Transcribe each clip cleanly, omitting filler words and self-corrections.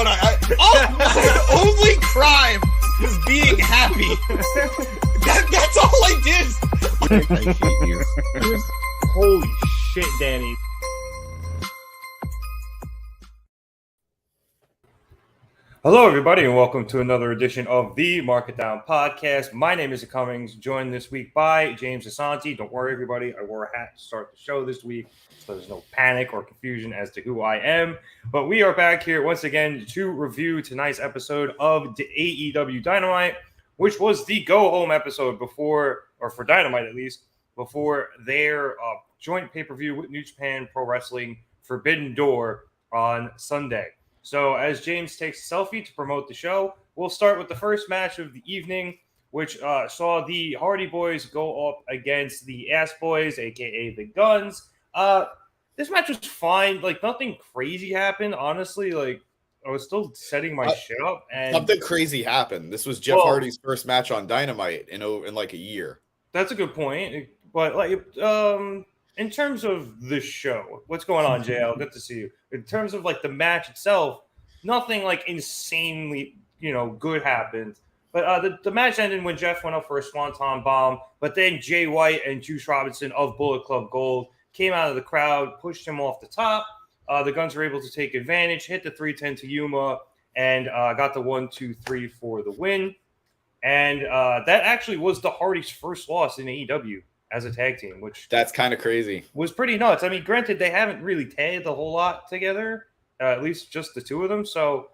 what only crime is being happy. That's all I did. I hate you. Holy shit, Danny. Hello, everybody, and welcome to another edition of the Market Down Podcast. My name is Cummings, joined this week by James Asante. Don't worry, everybody. I wore a hat to start the show this week, so there's no panic or confusion as to who I am. But we are back here once again to review tonight's episode of the AEW Dynamite, which was the go-home episode before, or for Dynamite at least, before their joint pay-per-view with New Japan Pro Wrestling Forbidden Door on Sunday. So as James takes a selfie to promote the show, we'll start with the first match of the evening, which saw the Hardy Boys go up against the Ass Boys, a.k.a. the Guns. This match was fine. Like, nothing crazy happened, honestly. Like, I was still setting my shit up. And something crazy happened. This was Jeff Hardy's first match on Dynamite in like a year. That's a good point. But, like, in terms of the show, what's going on, JL? Good to see you. In terms of, like, the match itself, nothing, like, insanely, good happened. But the match ended when Jeff went up for a Swanton Bomb. But then Jay White and Juice Robinson of Bullet Club Gold came out of the crowd, pushed him off the top. The Guns were able to take advantage, hit the 310 to Yuma, and got the 1-2-3 for the win. And that actually was the Hardys' first loss in AEW as a tag team, which that's kind of crazy. Was pretty nuts. I mean, granted, they haven't really tagged a whole lot together, at least just the two of them. So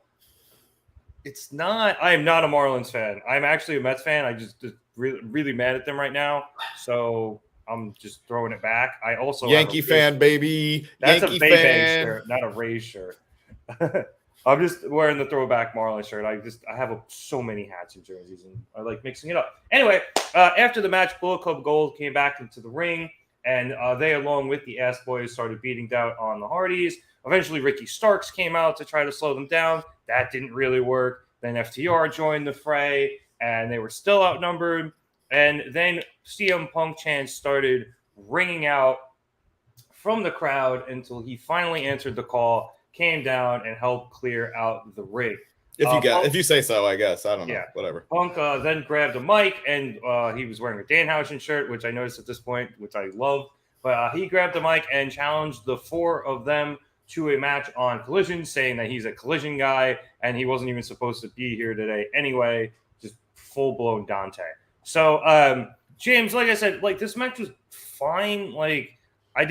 it's not. I am not a Marlins fan. I'm actually a Mets fan. I just really, really mad at them right now. So I'm just throwing it back. I also Yankee fan, baby. That's Yankee a Bay fan shirt, not a Rays shirt. I'm just wearing the throwback Marlins shirt. I have so many hats and jerseys, and I like mixing it up. Anyway, after the match, Bullet Club Gold came back into the ring, and they, along with the Ass Boys, started beating down on the Hardys. Eventually, Ricky Starks came out to try to slow them down. That didn't really work. Then FTR joined the fray, and they were still outnumbered. And then CM Punk chants started ringing out from the crowd until he finally answered the call, came down and helped clear out the ring. If you say so, I guess. I don't know. Yeah. Whatever. Punk then grabbed a mic, and he was wearing a Danhausen shirt, which I noticed at this point, which I love. But he grabbed the mic and challenged the four of them to a match on Collision, saying that he's a Collision guy, and he wasn't even supposed to be here today anyway. Just full-blown Dante. So, James, like I said, like, this match was fine. Like, I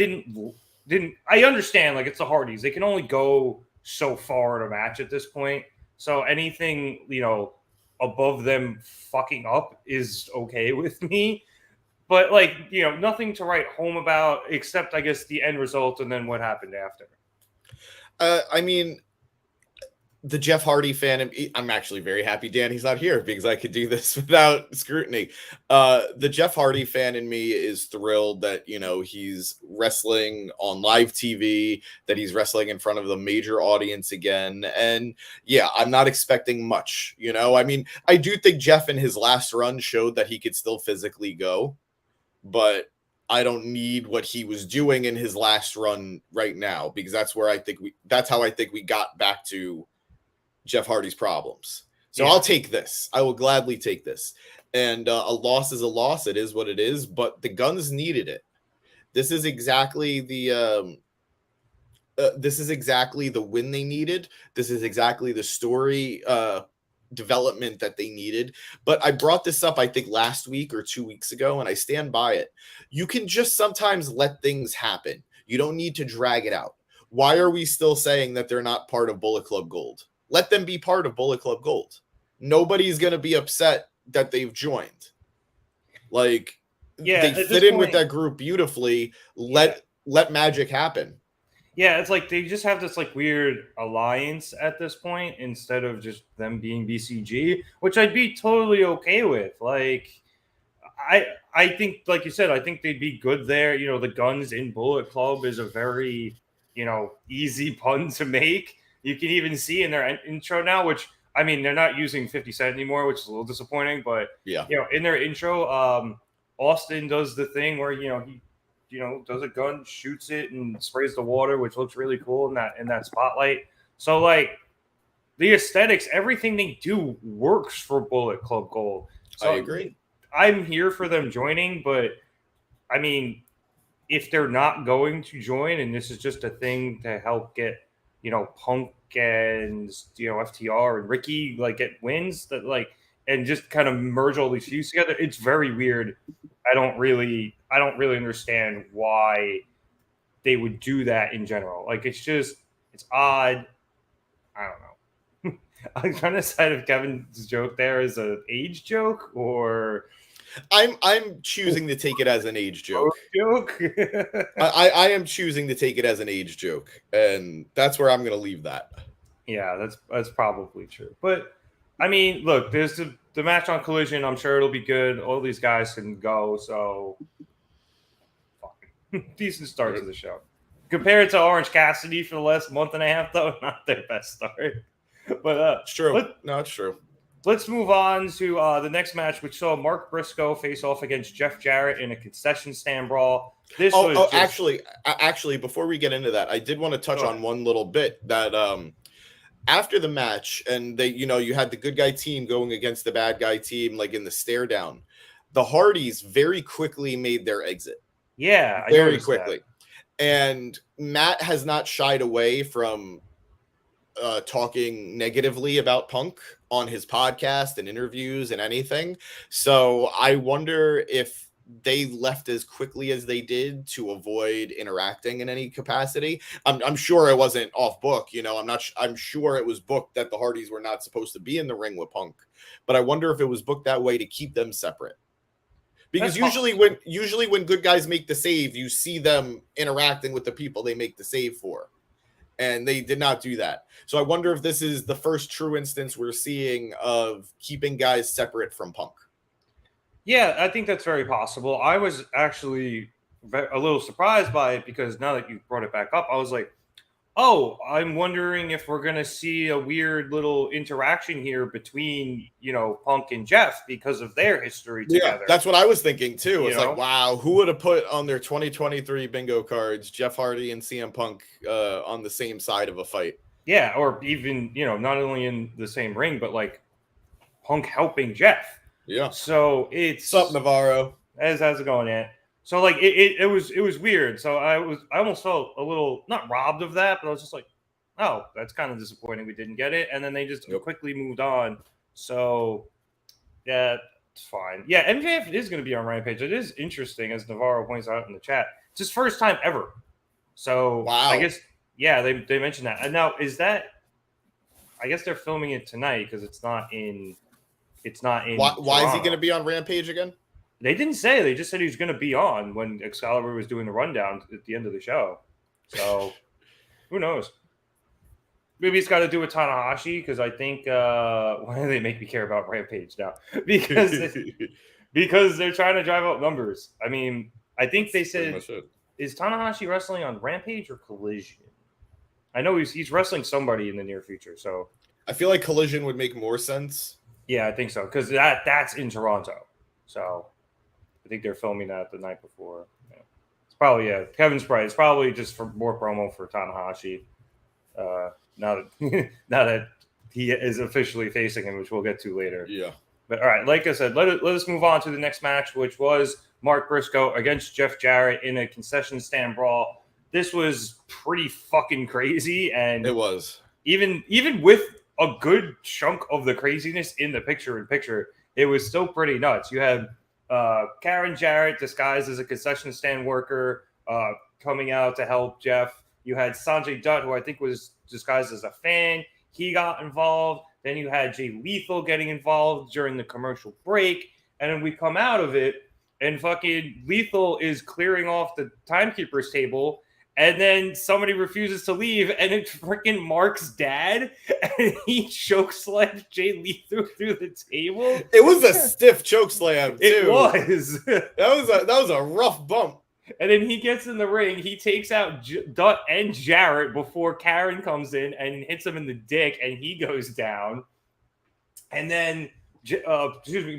understand, like, it's the Hardys. They can only go so far in a match at this point. So anything, above them fucking up is okay with me. But, like, nothing to write home about except, I guess, the end result and then what happened after. I mean, the Jeff Hardy fan, I'm actually very happy Danny's not here because I could do this without scrutiny. The Jeff Hardy fan in me is thrilled that, he's wrestling on live TV, that he's wrestling in front of the major audience again. And yeah, I'm not expecting much, I mean, I do think Jeff in his last run showed that he could still physically go, but I don't need what he was doing in his last run right now, because that's how I think we got back to Jeff Hardy's problems. So yeah. I'll take this. I will gladly take this. And a loss is a loss. It is what it is. But the Guns needed it. This is exactly the win they needed. This is exactly the story development that they needed. But I brought this up, I think, last week or 2 weeks ago, and I stand by it. You can just sometimes let things happen. You don't need to drag it out. Why are we still saying that they're not part of Bullet Club Gold? Let them be part of Bullet Club Gold. Nobody's going to be upset that they've joined. Like, they fit in with that group beautifully. Let magic happen. Yeah, it's like they just have this like weird alliance at this point instead of just them being BCG, which I'd be totally okay with. Like, I think, like you said, I think they'd be good there. The Guns in Bullet Club is a very, easy pun to make. You can even see in their intro now, which, I mean, they're not using 50 Cent anymore, which is a little disappointing. But, yeah, in their intro, Austin does the thing where, he does a gun, shoots it, and sprays the water, which looks really cool in that spotlight. So, like, the aesthetics, everything they do works for Bullet Club Gold. So I agree. I'm here for them joining, but I mean, if they're not going to join and this is just a thing to help get, Punk and, FTR and Ricky like get wins that like and just kind of merge all these feuds together, it's very weird. I don't really understand why they would do that in general. Like it's odd. I don't know. I'm trying to decide if Kevin's joke there is an age joke or I'm choosing to take it as an age joke. I am choosing to take it as an age joke, and that's where I'm going to leave that. Yeah, that's probably true. But I mean, look, there's the match on Collision. I'm sure it'll be good. All these guys can go, so decent start to the show. Compared to Orange Cassidy for the last month and a half, though, not their best start. But it's true. It's true. Let's move on to the next match, which saw Mark Briscoe face off against Jeff Jarrett in a concession stand brawl. Actually, before we get into that, I did want to touch on one little bit that after the match, and they, you had the good guy team going against the bad guy team, like in the stare down. The Hardys very quickly made their exit. Yeah, very quickly. And Matt has not shied away from talking negatively about Punk on his podcast and interviews and anything. So I wonder if they left as quickly as they did to avoid interacting in any capacity. I'm sure it wasn't off book, I'm sure it was booked that the Hardys were not supposed to be in the ring with Punk, but I wonder if it was booked that way to keep them separate. Because usually when good guys make the save, you see them interacting with the people they make the save for. And they did not do that. So I wonder if this is the first true instance we're seeing of keeping guys separate from Punk. Yeah, I think that's very possible. I was actually a little surprised by it because now that you brought it back up, I was like, oh, I'm wondering if we're going to see a weird little interaction here between, Punk and Jeff because of their history together. Yeah, that's what I was thinking too. It's like, wow, who would have put on their 2023 bingo cards Jeff Hardy and CM Punk on the same side of a fight? Yeah, or even, not only in the same ring, but like Punk helping Jeff. Yeah. So it's... What's up, Navarro? How's it going, Ant? So like it was weird. So I almost felt a little not robbed of that, but I was just like, oh, that's kind of disappointing we didn't get it. And then they just quickly moved on. So yeah, it's fine. Yeah, MJF is going to be on Rampage. It is interesting, as Navarro points out in the chat. It's his first time ever. So wow. I guess they mentioned that. And now is that? I guess they're filming it tonight because it's not in. Why is he going to be on Rampage again? They didn't say. They just said he was going to be on when Excalibur was doing the rundown at the end of the show. So, who knows? Maybe it's got to do with Tanahashi because I think why do they make me care about Rampage now? Because they're trying to drive up numbers. I mean, I think they said is Tanahashi wrestling on Rampage or Collision? I know he's wrestling somebody in the near future. So I feel like Collision would make more sense. Yeah, I think so because that's in Toronto. So. I think they're filming that the night before. Yeah. It's probably Kevin's right. It's probably just for more promo for Tanahashi. Now that he is officially facing him, which we'll get to later. Yeah. But all right, like I said, let us move on to the next match, which was Mark Briscoe against Jeff Jarrett in a concession stand brawl. This was pretty fucking crazy, and it was even with a good chunk of the craziness in the picture-in-picture, it was still pretty nuts. You had Karen Jarrett disguised as a concession stand worker coming out to help Jeff. You had Sanjay Dutt, who I think was disguised as a fan. He got involved. Then you had Jay Lethal getting involved during the commercial break. And then we come out of it, and fucking Lethal is clearing off the timekeeper's table. And then somebody refuses to leave, and it's freaking Mark's dad, and he chokeslams Jay Lethal through the table. It was a stiff chokeslam, too. It was. That was a rough bump. And then he gets in the ring. He takes out Dutt and Jarrett before Karen comes in and hits him in the dick, and he goes down. And then,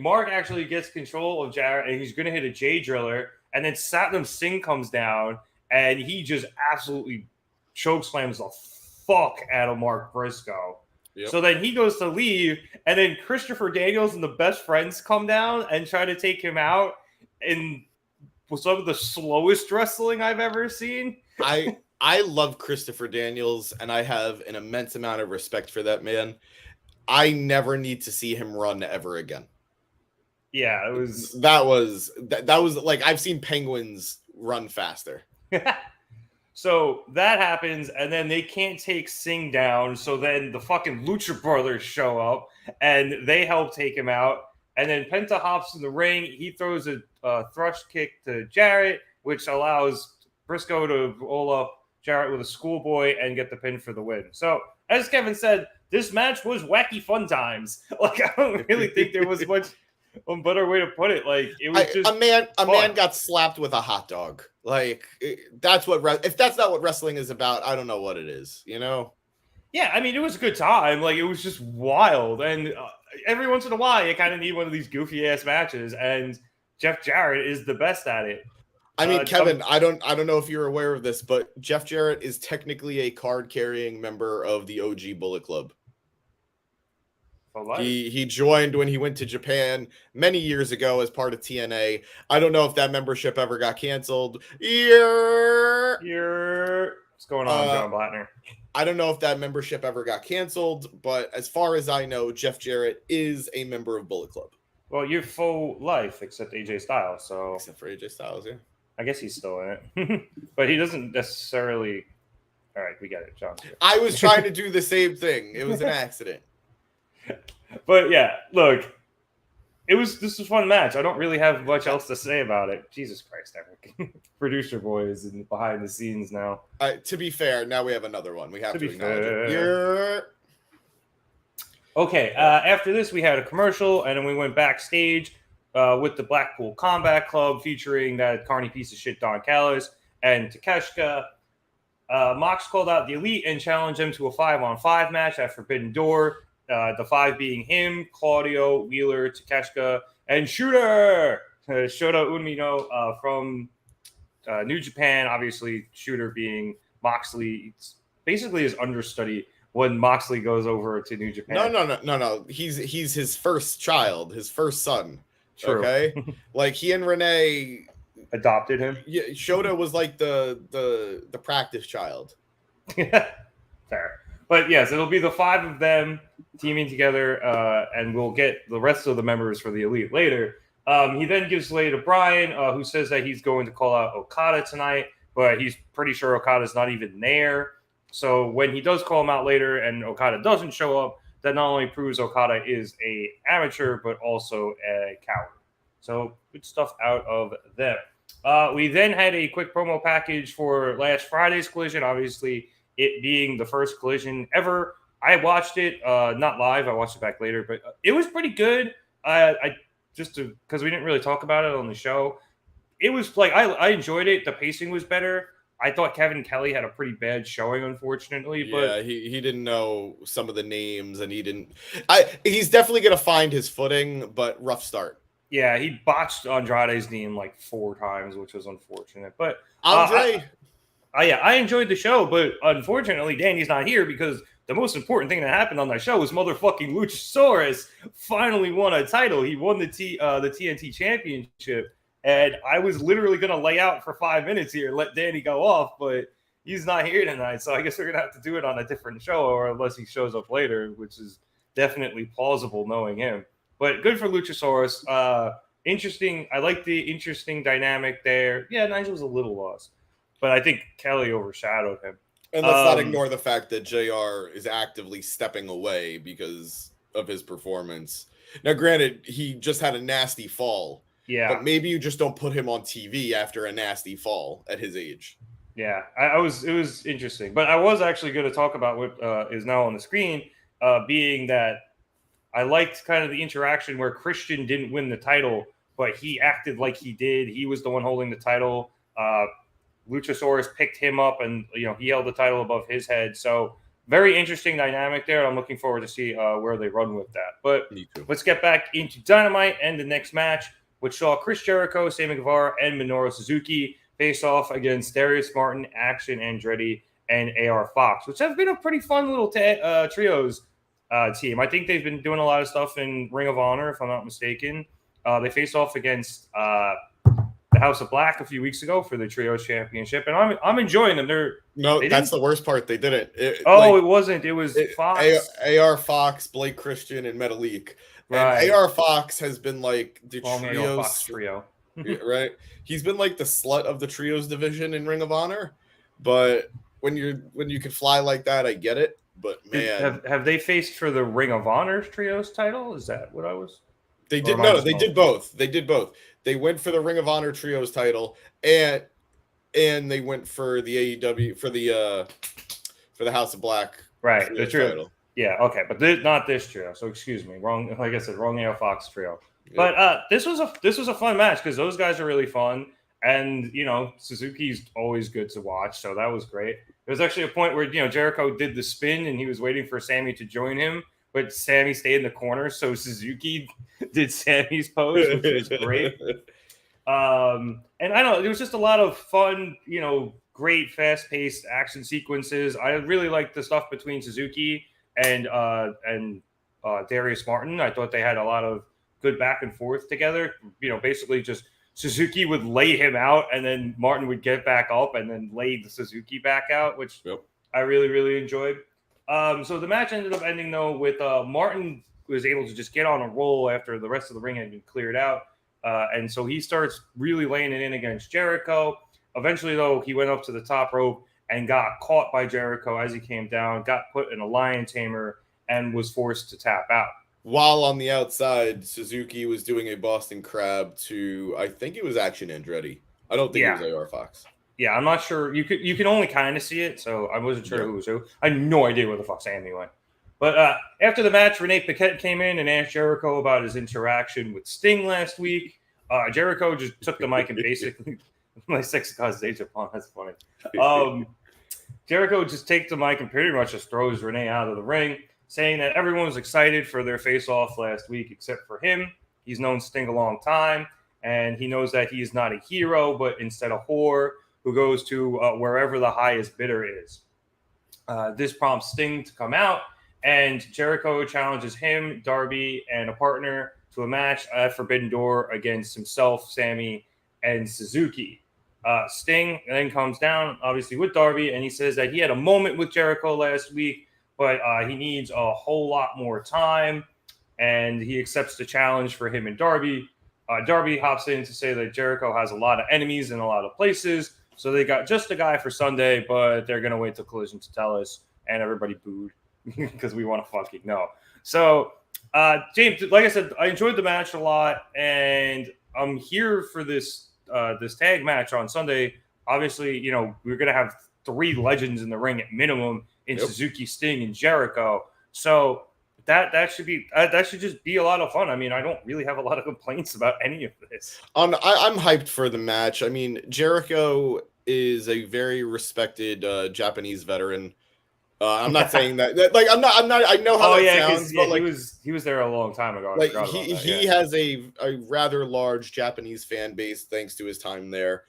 Mark actually gets control of Jarrett, and he's going to hit a J Driller. And then Satnam Singh comes down, and he just absolutely chokeslams the fuck out of Mark Briscoe. Yep. So then he goes to leave, and then Christopher Daniels and the best friends come down and try to take him out in some of the slowest wrestling I've ever seen. I love Christopher Daniels, and I have an immense amount of respect for that man. I never need to see him run ever again. Yeah, it was that was like I've seen penguins run faster. So that happens, and then they can't take Singh down. So then the fucking Lucha Brothers show up, and they help take him out. And then Penta hops in the ring. He throws a thrust kick to Jarrett, which allows Briscoe to roll up Jarrett with a schoolboy and get the pin for the win. So, as Kevin said, this match was wacky fun times. Like, I don't really think there was much a better way to put it. Like, it was just a man got slapped with a hot dog. Like, that's what if that's not what wrestling is about, I don't know what it is, you know? Yeah, I mean, it was a good time. Like, it was just wild. And every once in a while, you kind of need one of these goofy ass matches. And Jeff Jarrett is the best at it. I mean, Kevin, I don't know if you're aware of this, but Jeff Jarrett is technically a card-carrying member of the OG Bullet Club. He joined when he went to Japan many years ago as part of TNA. I don't know if that membership ever got canceled. What's going on, John Blattner? I don't know if that membership ever got canceled, but as far as I know, Jeff Jarrett is a member of Bullet Club. Well, you're full life except AJ Styles, so except for AJ Styles, yeah. I guess he's still in it, but he doesn't necessarily. All right, we get it, John. I was trying to do the same thing. It was an accident. But yeah, look, this was a fun match. I don't really have much else to say about it. Jesus Christ, Eric. Producer boy is in behind the scenes now. To be fair, now we have another one. We have to acknowledge it. Okay, after this, we had a commercial, and then we went backstage with the Blackpool Combat Club featuring that carny piece of shit Don Callis and Takeshita. Mox called out the Elite and challenged them to a 5-on-5 match at Forbidden Door. The 5 being him, Claudio, Wheeler, Takeshita, and Shooter! Shota Umino from New Japan. Obviously, Shooter being Moxley. It's basically his understudy when Moxley goes over to New Japan. No. He's his first child, his first son. True. Okay? Like, he and Renee adopted him. Yeah, Shota was like the practice child. Fair. But yes, it'll be the 5 of them teaming together, and we'll get the rest of the members for the Elite later. He then gives way to Bryan, who says that he's going to call out Okada tonight, but he's pretty sure Okada's not even there. So when he does call him out later and Okada doesn't show up, that not only proves Okada is an amateur, but also a coward. So good stuff out of them. We then had a quick promo package for last Friday's Collision, obviously it being the first Collision ever. I watched it, not live. I watched it back later, but it was pretty good. Because we didn't really talk about it on the show. It was like, I enjoyed it. The pacing was better. I thought Kevin Kelly had a pretty bad showing, unfortunately. But yeah, he didn't know some of the names, and he's definitely going to find his footing, but rough start. Yeah, he botched Andrade's name like 4 times, which was unfortunate. But Andre, I enjoyed the show, but unfortunately, Danny's not here because the most important thing that happened on that show was motherfucking Luchasaurus finally won a title. He won the TNT Championship. And I was literally going to lay out for 5 minutes here and let Danny go off, but he's not here tonight. So I guess we're going to have to do it on a different show, or unless he shows up later, which is definitely plausible knowing him. But good for Luchasaurus. Interesting. I like the interesting dynamic there. Yeah, Nigel's a little lost, but I think Kelly overshadowed him. And let's not ignore the fact that JR is actively stepping away because of his performance. Now, granted, he just had a nasty fall. Yeah. But maybe you just don't put him on TV after a nasty fall at his age. Yeah, it was interesting. But I was actually going to talk about what is now on the screen, being that I liked kind of the interaction where Christian didn't win the title, but he acted like he did. He was the one holding the title. Luchasaurus picked him up, and he held the title above his head. So very interesting dynamic there. I'm looking forward to see where they run with that. But let's get back into Dynamite and the next match, which saw Chris Jericho, Sammy Guevara, and Minoru Suzuki face off against Darius Martin, Action Andretti, and AR Fox, which have been a pretty fun little trios team. I think they've been doing a lot of stuff in Ring of Honor, if I'm not mistaken. They faced off against the House of Black a few weeks ago for the Trios Championship, and I'm enjoying them. That's the worst part. They didn't. It wasn't. It was Fox, AR Fox, Blake Christian, and Metalik. right? And AR Fox has been like the AR Fox trio, right? He's been like the slut of the trios division in Ring of Honor. But when you can fly like that, I get it. But man, have they faced for the Ring of Honor trios title? Is that what I was? They did They did both. They did both. They went for the Ring of Honor trios title, and they went for the AEW for the House of Black. Right, the trio. Title. Yeah, okay, but not this trio. So excuse me, wrong. Like I said, wrong AR Fox trio. Yep. But this was a fun match because those guys are really fun, and Suzuki's always good to watch. So that was great. There was actually a point where Jericho did the spin and he was waiting for Sammy to join him, but Sammy stayed in the corner, so Suzuki did Sammy's pose, which was great. And I don't know, there was just a lot of fun, great fast-paced action sequences. I really liked the stuff between Suzuki and Darius Martin. I thought they had a lot of good back and forth together. Basically just Suzuki would lay him out, and then Martin would get back up and then lay the Suzuki back out, which I really, really enjoyed. So the match ended up ending, though, with Martin was able to just get on a roll after the rest of the ring had been cleared out. And so he starts really laying it in against Jericho. Eventually, though, he went up to the top rope and got caught by Jericho as he came down, got put in a lion tamer, and was forced to tap out. While on the outside, Suzuki was doing a Boston Crab to, I think it was Action Andretti. I don't think it was AR Fox. Yeah, I'm not sure. You can only kind of see it, so I wasn't sure who was who. I had no idea where the fuck Sammy went. But after the match, Renee Paquette came in and asked Jericho about his interaction with Sting last week. Jericho just took the mic and basically my sex caused Age upon. That's funny. Jericho just takes the mic and pretty much just throws Renee out of the ring, saying that everyone was excited for their face-off last week except for him. He's known Sting a long time, and he knows that he is not a hero, but instead a whore who goes to wherever the highest bidder is. This prompts Sting to come out, and Jericho challenges him, Darby, and a partner to a match at Forbidden Door against himself, Sammy, and Suzuki. Sting then comes down, obviously, with Darby, and he says that he had a moment with Jericho last week, but he needs a whole lot more time, and he accepts the challenge for him and Darby. Darby hops in to say that Jericho has a lot of enemies in a lot of places, so they got just a guy for Sunday, but they're going to wait till Collision to tell us, and everybody booed because we want to fucking know. So, James, like I said, I enjoyed the match a lot, and I'm here for this tag match on Sunday. Obviously, we're going to have 3 legends in the ring at minimum in Suzuki, Sting, and Jericho. So that should just be a lot of fun. I mean, I don't really have a lot of complaints about any of this. I'm hyped for the match. I mean, Jericho is a very respected Japanese veteran. I'm not saying that. Like, I'm not. I know how that sounds. But like, he was there a long time ago. Like he has a rather large Japanese fan base thanks to his time there.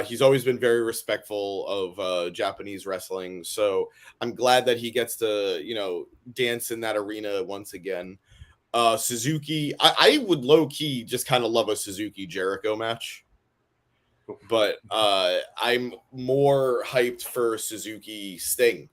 He's always been very respectful of Japanese wrestling, so I'm glad that he gets to dance in that arena once again. Suzuki, I would low key just kind of love a Suzuki Jericho match, but I'm more hyped for Suzuki Sting.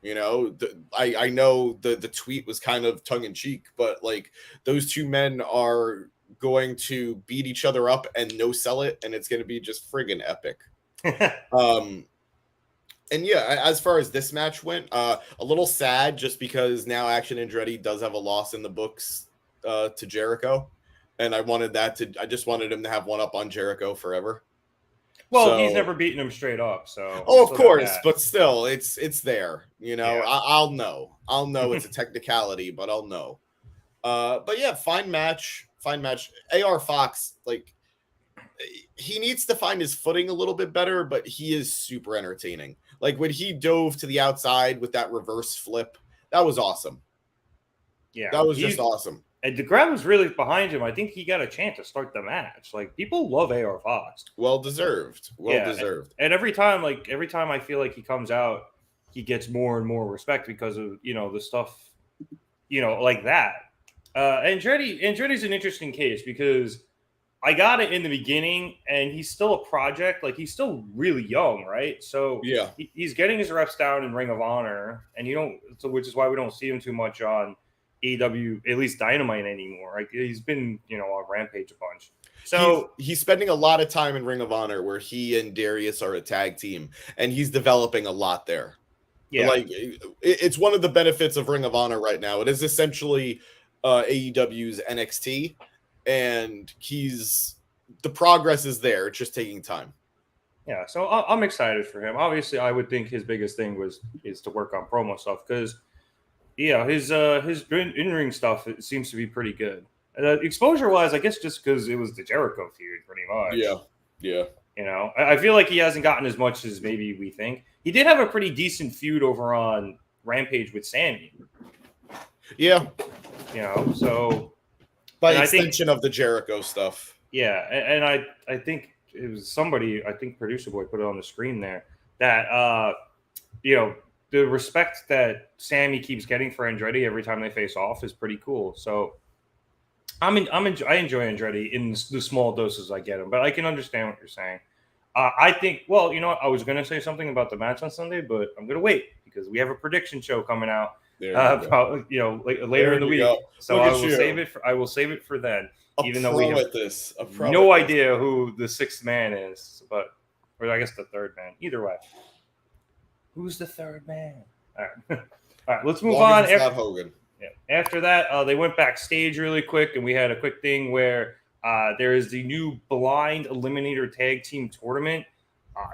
I know the tweet was kind of tongue in cheek, but like those two men are going to beat each other up and no sell it, and it's going to be just friggin' epic. And yeah, as far as this match went, a little sad just because now Action Andretti does have a loss in the books to Jericho, and I just wanted him to have one up on Jericho forever. Well, he's never beaten him straight up, so. Oh, of course, but still, it's there. Yeah. I'll know it's a technicality, but I'll know. But yeah, fine match. AR Fox, like, he needs to find his footing a little bit better, but he is super entertaining. Like when he dove to the outside with that reverse flip, that was awesome. Yeah, that was just awesome. And the crowd was really behind him. I think he got a chance to start the match. Like, people love AR Fox. Well deserved. And every time I feel like he comes out, he gets more and more respect because of the stuff like that. Andretti's an interesting case because I got it in the beginning, and he's still a project. Like, he's still really young, right? So Yeah. he's getting his reps down in Ring of Honor, and which is why we don't see him too much on AEW, at least Dynamite anymore. Like, he's been, on Rampage a bunch. So he's spending a lot of time in Ring of Honor where he and Darius are a tag team, and he's developing a lot there. yeah, Like, it's one of the benefits of Ring of Honor right now. It is essentially AEW's NXT, and the progress is there. It's just taking time. Yeah, so I'm excited for him. Obviously, I would think his biggest thing is to work on promo stuff because, his in-ring stuff, it seems to be pretty good. Exposure-wise, I guess just because it was the Jericho feud, pretty much. Yeah. I feel like he hasn't gotten as much as maybe we think. He did have a pretty decent feud over on Rampage with Sammy. Yeah. So by extension of the Jericho stuff. Yeah, and I think it was somebody, I think Producer Boy put it on the screen there, that the respect that Sammy keeps getting for Andretti every time they face off is pretty cool. So I enjoy Andretti in the small doses I get him, but I can understand what you're saying. I think, well, I was going to say something about the match on Sunday, but I'm going to wait because we have a prediction show coming out. Later in the week. Go. So I will save it for then. Even though we have no idea who the sixth man is, or I guess the third man. Either way, who's the third man? All right, let's move on. Not Hogan. Yeah. After that, they went backstage really quick, and we had a quick thing where there is the new Blind Eliminator Tag Team Tournament.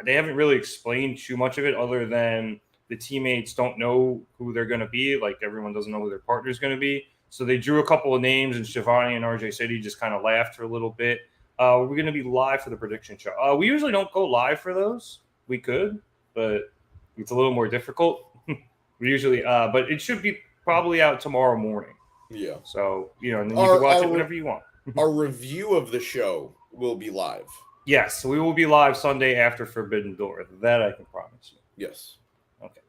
They haven't really explained too much of it, other than the teammates don't know who they're going to be. Like, everyone doesn't know who their partner is going to be. So they drew a couple of names, and Shivani and RJ City just kind of laughed for a little bit. We're going to be live for the prediction show. We usually don't go live for those. We could, but it's a little more difficult. We usually, but it should be probably out tomorrow morning. Yeah. So, and then you can watch it whenever you want. Our review of the show will be live. Yes, we will be live Sunday after Forbidden Door. That I can promise you. Yes. Okay.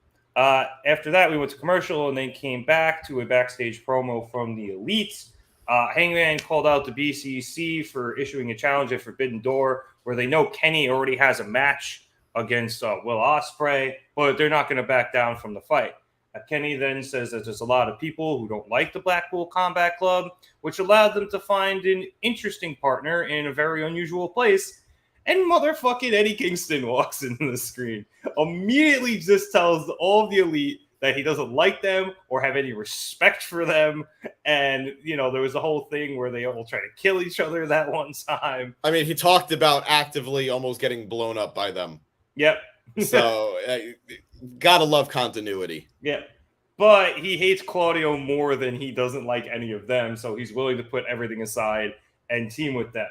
After that, we went to commercial and then came back to a backstage promo from the Elites. Hangman called out the BCC for issuing a challenge at Forbidden Door, where they know Kenny already has a match against Will Ospreay, but they're not going to back down from the fight. Kenny then says that there's a lot of people who don't like the Blackpool Combat Club, which allowed them to find an interesting partner in a very unusual place. And motherfucking Eddie Kingston walks into the screen. Immediately just tells all of the Elite that he doesn't like them or have any respect for them. And, there was a whole thing where they all try to kill each other that one time. I mean, he talked about actively almost getting blown up by them. Yep. So, gotta love continuity. Yeah. But he hates Claudio more than he doesn't like any of them. So he's willing to put everything aside and team with them.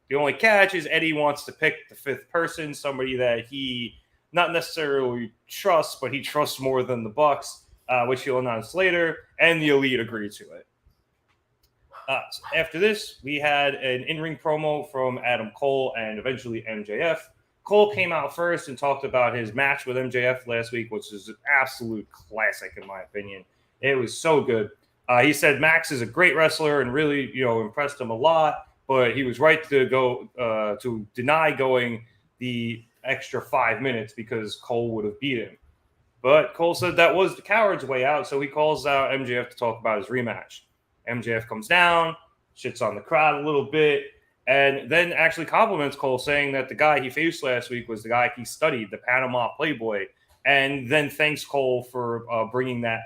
The only catch is Eddie wants to pick the fifth person, somebody that he not necessarily trusts, but he trusts more than the Bucks, which he'll announce later, and the Elite agree to it. So after this, we had an in-ring promo from Adam Cole and eventually MJF. Cole came out first and talked about his match with MJF last week, which is an absolute classic in my opinion. It was so good. He said Max is a great wrestler and really, impressed him a lot. But he was right to go to deny going the extra 5 minutes because Cole would have beat him. But Cole said that was the coward's way out, so he calls out MJF to talk about his rematch. MJF comes down, shits on the crowd a little bit, and then actually compliments Cole, saying that the guy he faced last week was the guy he studied, the Panama Playboy, and then thanks Cole for bringing that,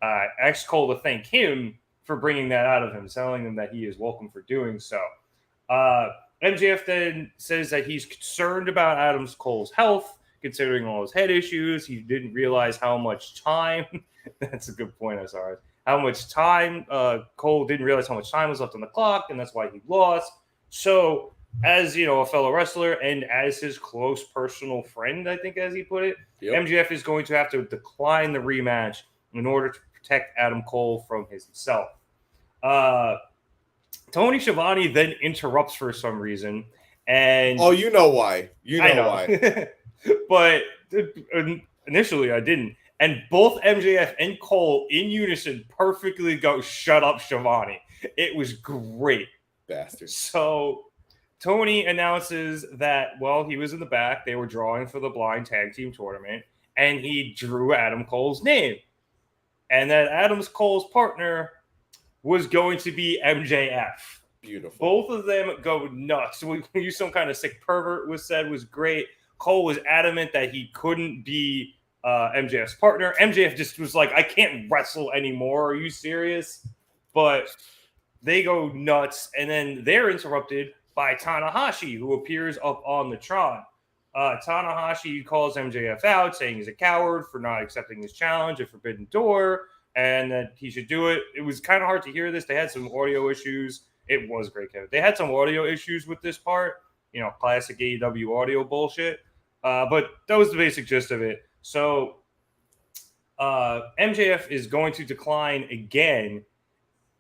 asks Cole to thank him for bringing that out of him, telling him that he is welcome for doing so. MJF then says that he's concerned about Adam Cole's health, considering all his head issues. He didn't realize how much time that's a good point, I'm sorry. How much time Cole didn't realize how much time was left on the clock, and that's why he lost. So, as a fellow wrestler and as his close personal friend, I think, as he put it, MJF is going to have to decline the rematch in order to protect Adam Cole from himself. Tony Schiavone then interrupts for some reason, and you know why. You know why. But initially I didn't. And both MJF and Cole in unison perfectly go, "Shut up, Shivani." It was great. Bastards. So Tony announces that, well, he was in the back. They were drawing for the blind tag team tournament, and he drew Adam Cole's name. And that Adam Cole's partner was going to be MJF. Beautiful. Both of them go nuts. We use some kind of sick pervert was said was great. Cole was adamant that he couldn't be MJF's partner. MJF just was like, "I can't wrestle anymore. Are you serious?" But they go nuts, and then they're interrupted by Tanahashi, who appears up on the Tron. Tanahashi calls MJF out, saying he's a coward for not accepting his challenge at Forbidden Door, and that he should do it. It was kind of hard to hear this. They had some audio issues. It was great, Kevin. They had some audio issues with this part, classic AEW audio bullshit. But that was the basic gist of it. So MJF is going to decline again,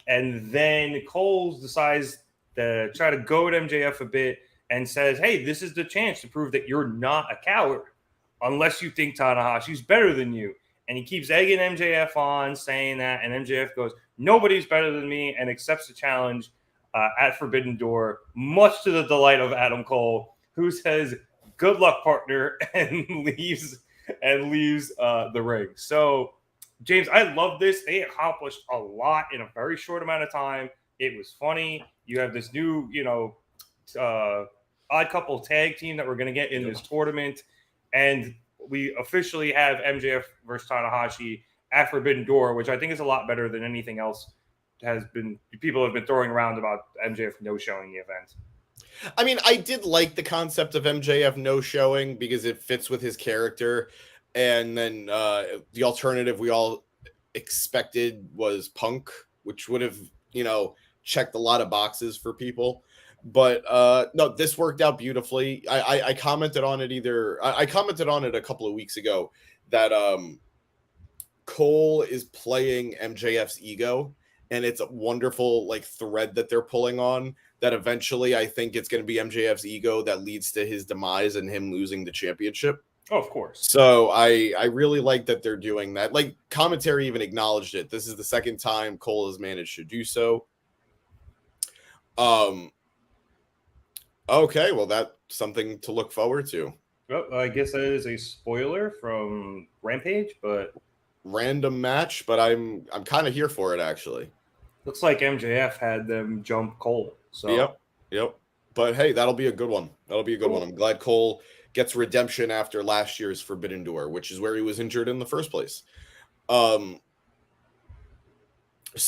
and then Cole decides to try to goad MJF a bit and says, "Hey, this is the chance to prove that you're not a coward unless you think Tanahashi's better than you." And he keeps egging MJF on, saying that, and MJF goes, "Nobody's better than me," and accepts the challenge at Forbidden Door, much to the delight of Adam Cole, who says, "Good luck, partner," and leaves the ring. So, James, I love this. They accomplished a lot in a very short amount of time. It was funny. You have this new, odd couple tag team that we're going to get in this tournament, and we officially have MJF versus Tanahashi at Forbidden Door, which I think is a lot better than anything else people have been throwing around about MJF no-showing the event. I mean, I did like the concept of MJF no-showing because it fits with his character. And then the alternative we all expected was Punk, which would have, checked a lot of boxes for people. But no, this worked out beautifully. I commented on it I commented on it a couple of weeks ago that Cole is playing MJF's ego. And it's a wonderful thread that they're pulling on that eventually I think it's going to be MJF's ego that leads to his demise and him losing the championship. Oh, of course. So I really like that they're doing that. Commentary even acknowledged it. This is the second time Cole has managed to do so. Okay, well, that's something to look forward to. Well, I guess that is a spoiler from Rampage, but random match, but I'm kind of here for it actually. Looks like MJF had them jump Cole. So yep. But hey, that'll be a good one. I'm glad Cole gets redemption after last year's Forbidden Door, which is where he was injured in the first place. So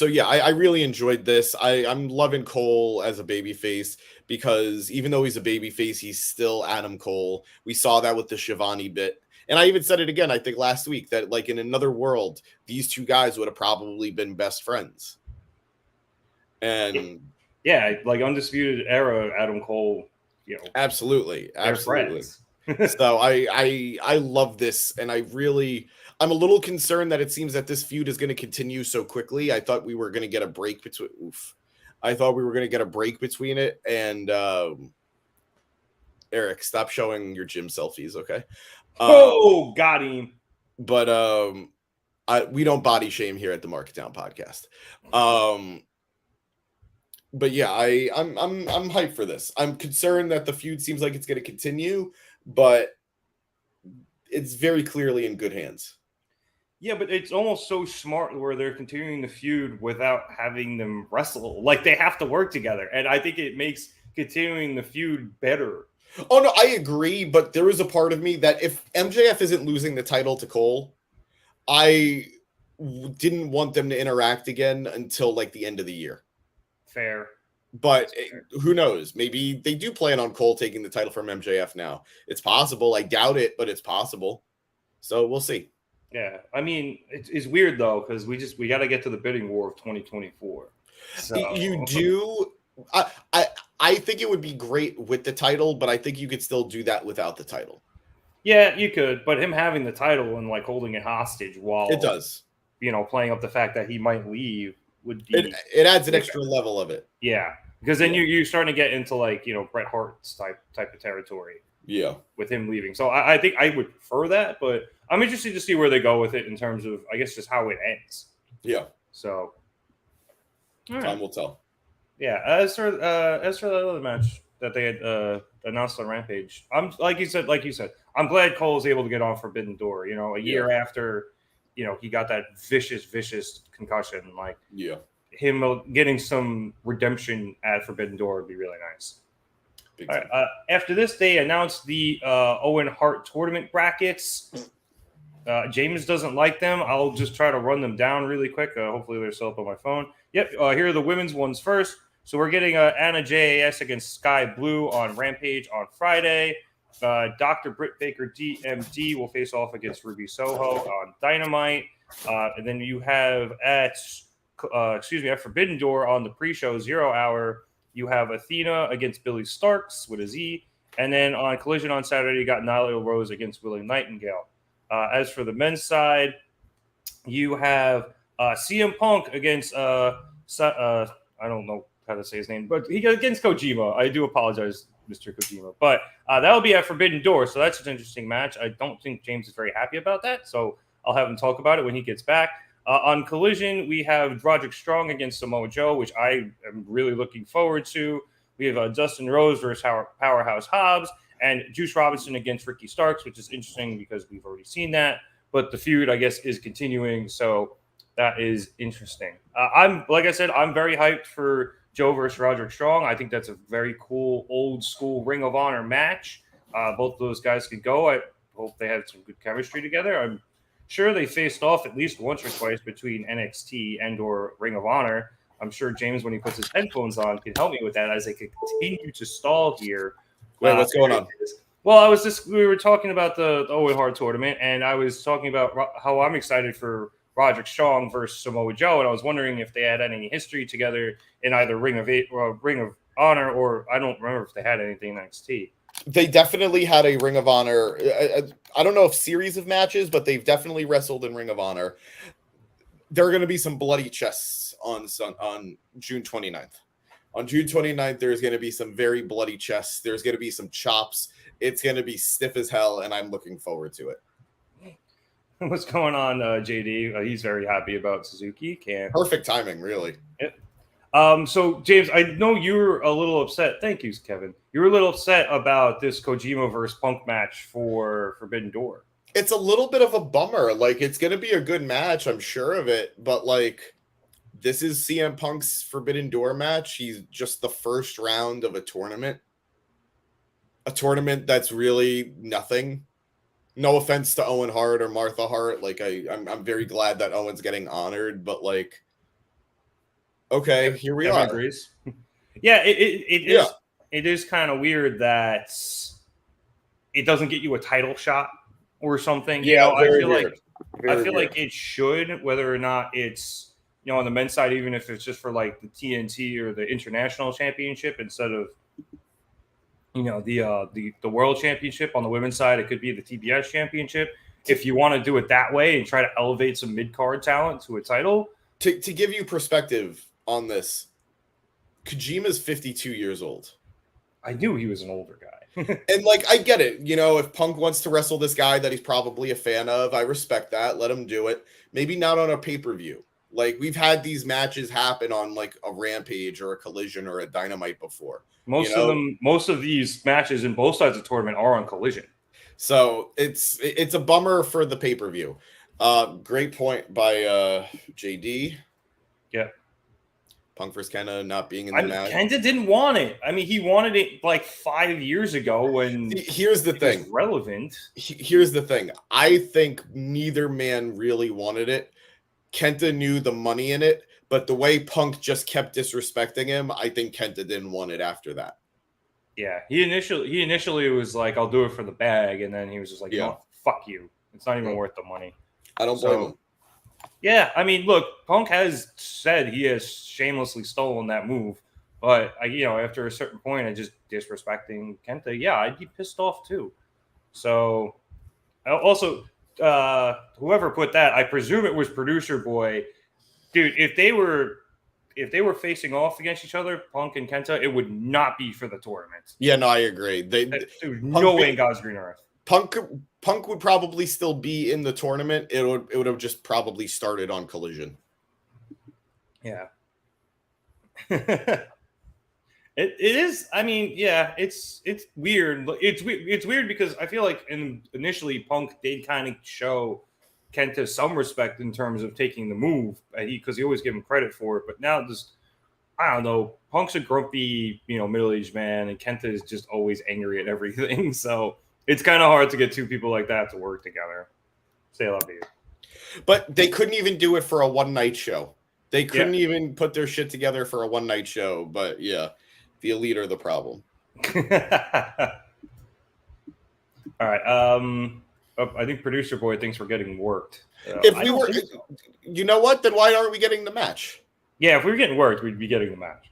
yeah, I really enjoyed this. I'm loving Cole as a babyface because even though he's a babyface, he's still Adam Cole. We saw that with the Shivani bit. And I even said it again, I think last week, that in another world, these two guys would have probably been best friends. And yeah, Undisputed Era, Adam Cole, absolutely. So I love this, and I'm a little concerned that it seems that this feud is going to continue so quickly. I thought we were going to get a break between. It. And Eric, stop showing your gym selfies, okay? Got him. But we don't body shame here at the Mark It Down podcast. But yeah, I'm hyped for this. I'm concerned that the feud seems like it's going to continue, but it's very clearly in good hands. Yeah, but it's almost so smart where they're continuing the feud without having them wrestle. They have to work together, and I think it makes continuing the feud better. Oh no, I agree, but there is a part of me that if MJF isn't losing the title to Cole, I didn't want them to interact again until the end of the year. Fair. But who knows? Maybe they do plan on Cole taking the title from MJF now. It's possible. I doubt it, but it's possible. So we'll see. Yeah. I mean, it's weird, though, because we got to get to the bidding war of 2024. So. You do. I think it would be great with the title, but I think you could still do that without the title. Yeah, you could. But him having the title and holding it hostage while it does, playing up the fact that he might leave would be. It adds an extra level of it. Yeah, because then you're starting to get into Bret Hart's type of territory. Yeah. with him leaving. So I think I would prefer that, but I'm interested to see where they go with it in terms of, I guess, just how it ends. Yeah. So Time will tell. Yeah, as for the other match that they had announced on Rampage, I'm like you said, I'm glad Cole was able to get on Forbidden Door. You know, a year after, he got that vicious concussion. Like, him getting some redemption at Forbidden Door would be really nice. All right, after this, they announced the Owen Hart tournament brackets. James doesn't like them. I'll just try to run them down really quick. Hopefully, they're still up on my phone. Yep, here are the women's ones first. So we're getting Anna JAS against Sky Blue on Rampage on Friday. Dr. Britt Baker DMD will face off against Ruby Soho on Dynamite. And then you have at Forbidden Door on the pre-show 0 hour, you have Athena against Billy Starks with a Z. And then on Collision on Saturday, you got Nyla Rose against Willie Nightingale. As for the men's side, you have CM Punk against I don't know how to say his name, but he against Kojima. I do apologize, Mr. Kojima, but that will be at Forbidden Door, so that's an interesting match. I don't think James is very happy about that, so I'll have him talk about it when he gets back. On Collision, we have Roderick Strong against Samoa Joe, which I am really looking forward to. We have Dustin Rhodes versus Powerhouse Hobbs, and Juice Robinson against Ricky Starks, which is interesting because we've already seen that. But the feud, I guess, is continuing, so that is interesting. I'm very hyped for Joe versus Roderick Strong. I think that's a very cool, old school Ring of Honor match. Both of those guys could go. I hope they have some good chemistry together. I'm sure they faced off at least once or twice between NXT and or Ring of Honor. I'm sure James, when he puts his headphones on, can help me with that as they continue to stall here. Wait, what's going on? Well, we were talking about the Owen Hart tournament, and I was talking about how I'm excited for Roderick Strong versus Samoa Joe, and I was wondering if they had any history together in either Ring of Honor, or I don't remember if they had anything in NXT. They definitely had a Ring of Honor. I don't know if series of matches, but they've definitely wrestled in Ring of Honor. There are going to be some bloody chests on June 29th. On June 29th, there's going to be some very bloody chests. There's going to be some chops. It's going to be stiff as hell, and I'm looking forward to it. What's going on, JD? He's very happy about Suzuki. Perfect timing, really. Yep. So, James, I know you were a little upset. Thank you, Kevin. You were a little upset about this Kojima versus Punk match for Forbidden Door. It's a little bit of a bummer. Like, it's going to be a good match, I'm sure of it, but like, this is CM Punk's Forbidden Door match. He's just the first round of a tournament. A tournament that's really nothing. No offense to Owen Hart or Martha Hart. Like, I'm very glad that Owen's getting honored, but like, okay, here we are. Agrees. Yeah, it is kind of weird that it doesn't get you a title shot or something. Yeah, I feel like it should, whether or not it's, on the men's side, even if it's just for like the TNT or the international championship instead of, the world championship. On the women's side, it could be the TBS championship. If you want to do it that way and try to elevate some mid-card talent to a title. To give you perspective on this, Kojima's 52 years old. I knew he was an older guy. And like, I get it. If Punk wants to wrestle this guy that he's probably a fan of, I respect that. Let him do it. Maybe not on a pay-per-view. Like, we've had these matches happen on like a Rampage or a Collision or a Dynamite before. Most of these matches in both sides of the tournament are on Collision. So it's a bummer for the pay-per-view. Great point by JD. Yeah. Punk versus Kenta not being in the match. Kenta didn't want it. I mean, he wanted it like 5 years ago when here's the thing. It was relevant. Here's the thing. I think neither man really wanted it. Kenta knew the money in it, but the way Punk just kept disrespecting him, I think Kenta didn't want it after that. Yeah, he initially was like, "I'll do it for the bag," and then he was just like, "No, fuck you. It's not even worth the money." I don't blame him. Yeah, I mean, look, Punk has said he has shamelessly stolen that move, but after a certain point, and just disrespecting Kenta, yeah, I'd be pissed off too. So, also, whoever put that, I presume it was Producer Boy, dude. If they were if they were facing off against each other, Punk and Kenta, it would not be for the tournament. Yeah, no, I agree. There's no way in God's green earth. Punk would probably still be in the tournament. It would have just probably started on Collision. Yeah. It is. I mean, yeah, it's weird. It's weird because I feel like initially Punk did kind of show Kenta some respect in terms of taking the move, because he always give him credit for it. But now just, I don't know, Punk's a grumpy, middle-aged man, and Kenta is just always angry at everything. So it's kind of hard to get two people like that to work together. Say I love you. But they couldn't even do it for a one-night show. They couldn't even put their shit together for a one-night show. But yeah, the Elite are the problem. All right. I think producer boy thinks we're getting worked. If we were, you know what? Then why aren't we getting the match? Yeah, if we were getting worked, we'd be getting the match.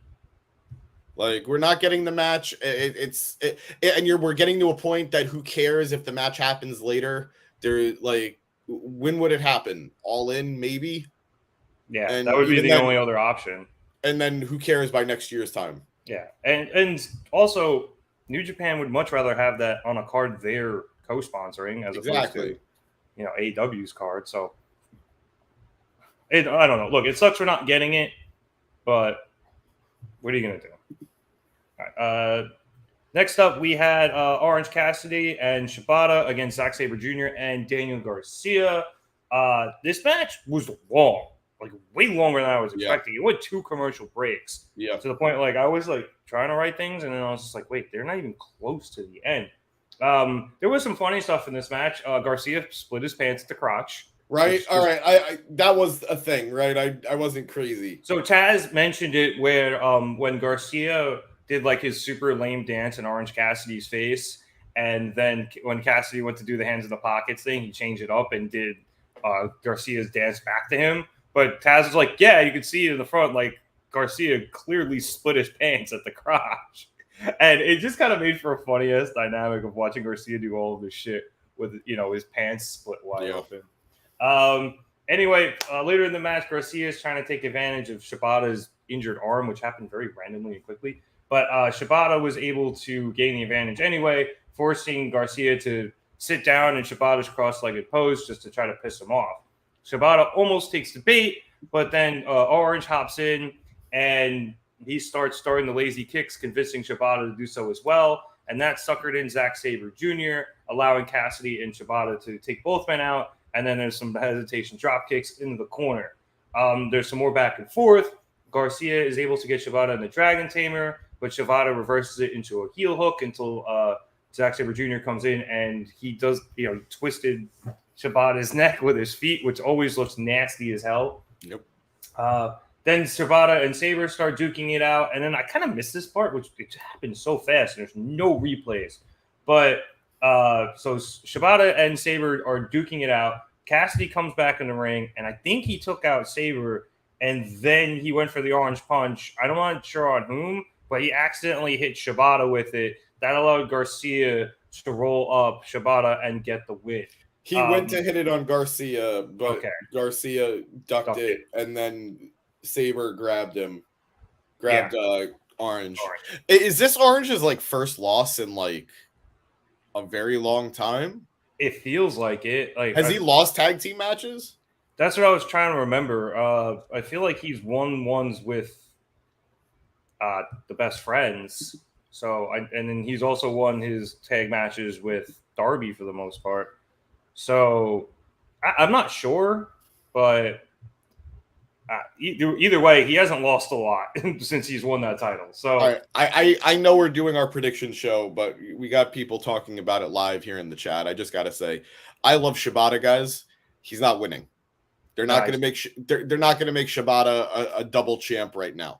Like, we're not getting the match. We're getting to a point that who cares if the match happens later? They're like, when would it happen? All in, maybe. Yeah, and that would be the only other option. And then who cares by next year's time? Yeah, and also New Japan would much rather have that on a card they're co-sponsoring as opposed to AEW's card. So I don't know. Look, it sucks we're not getting it, but what are you gonna do? All right, next up, we had Orange Cassidy and Shibata against Zack Sabre Jr. and Daniel Garcia. This match was long. Like way longer than I was expecting. It went 2 commercial breaks. Yeah. To the point, like I was like trying to write things, and then I was just like, wait, they're not even close to the end. There was some funny stuff in this match. Garcia split his pants at the crotch. Right. All right. I that was a thing, right? I wasn't crazy. So Taz mentioned it where when Garcia did like his super lame dance in Orange Cassidy's face, and then when Cassidy went to do the hands in the pockets thing, he changed it up and did Garcia's dance back to him. But Taz was like, yeah, you could see it in the front, like Garcia clearly split his pants at the crotch. And it just kind of made for a funny-ass dynamic of watching Garcia do all of this shit with, his pants split wide open. Anyway, later in the match, Garcia is trying to take advantage of Shibata's injured arm, which happened very randomly and quickly. But Shibata was able to gain the advantage anyway, forcing Garcia to sit down in Shibata's cross-legged pose just to try to piss him off. Shibata almost takes the bait, but then Orange hops in and he starts the lazy kicks, convincing Shibata to do so as well. And that suckered in Zack Sabre Jr., allowing Cassidy and Shibata to take both men out. And then there's some hesitation drop kicks into the corner. There's some more back and forth. Garcia is able to get Shibata in the Dragon Tamer, but Shibata reverses it into a heel hook until Zack Sabre Jr. comes in and he does, twisted Shibata's neck with his feet, which always looks nasty as hell. Yep. Then Shibata and Sabre start duking it out, and then I kind of missed this part, which it happened so fast, and there's no replays. But so Shibata and Sabre are duking it out. Cassidy comes back in the ring, and I think he took out Sabre, and then he went for the orange punch. I'm not sure on whom, but he accidentally hit Shibata with it. That allowed Garcia to roll up Shibata and get the win. He went to hit it on Garcia, but Garcia ducked it, and then Sabre grabbed Orange. Is this Orange's like first loss in like a very long time? It feels like it. Like, has he lost tag team matches? That's what I was trying to remember. I feel like he's won ones with the Best Friends. So, and then he's also won his tag matches with Darby for the most part. So, I'm not sure, but either way, he hasn't lost a lot since he's won that title. So, all right. I know we're doing our prediction show, but we got people talking about it live here in the chat. I just got to say, I love Shibata, guys. He's not winning. They're not going to make they're not going to make Shibata a double champ right now.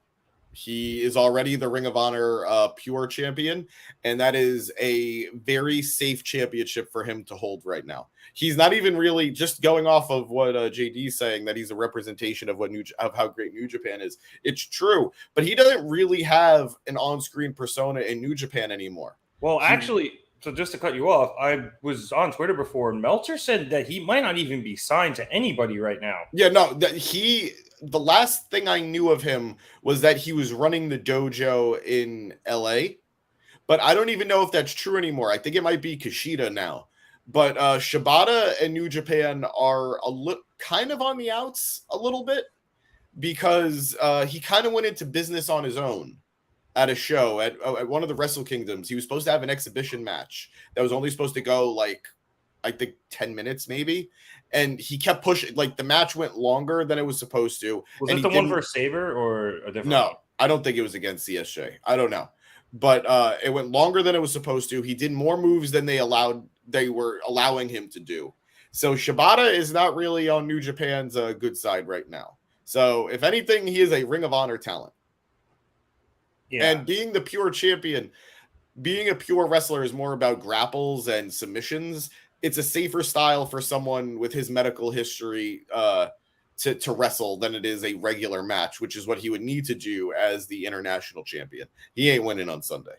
He is already the Ring of Honor pure champion, and that is a very safe championship for him to hold right now. He's not even really, just going off of what JD is saying, that he's a representation of of how great New Japan is. It's true, but he doesn't really have an on-screen persona in New Japan anymore. Well, actually, so just to cut you off, I was on Twitter before, and Meltzer said that he might not even be signed to anybody right now. Yeah, no, that he the last thing I knew of him was that he was running the dojo in LA, but I don't even know if that's true anymore. I think it might be Kushida now. But Shibata and New Japan are kind of on the outs a little bit, because he kind of went into business on his own at a show at one of the Wrestle Kingdoms. He was supposed to have an exhibition match that was only supposed to go like, I think 10 minutes maybe. And he kept pushing, like the match went longer than it was supposed to. Was it the one for Saber or a different No, one? I don't think it was against CSJ. I don't know. But it went longer than it was supposed to. He did more moves than they were allowing him to do. So Shibata is not really on New Japan's good side right now. So if anything, he is a Ring of Honor talent. Yeah. And being the pure champion, being a pure wrestler is more about grapples and submissions. It's a safer style for someone with his medical history to wrestle than it is a regular match, which is what he would need to do as the international champion. He ain't winning on Sunday.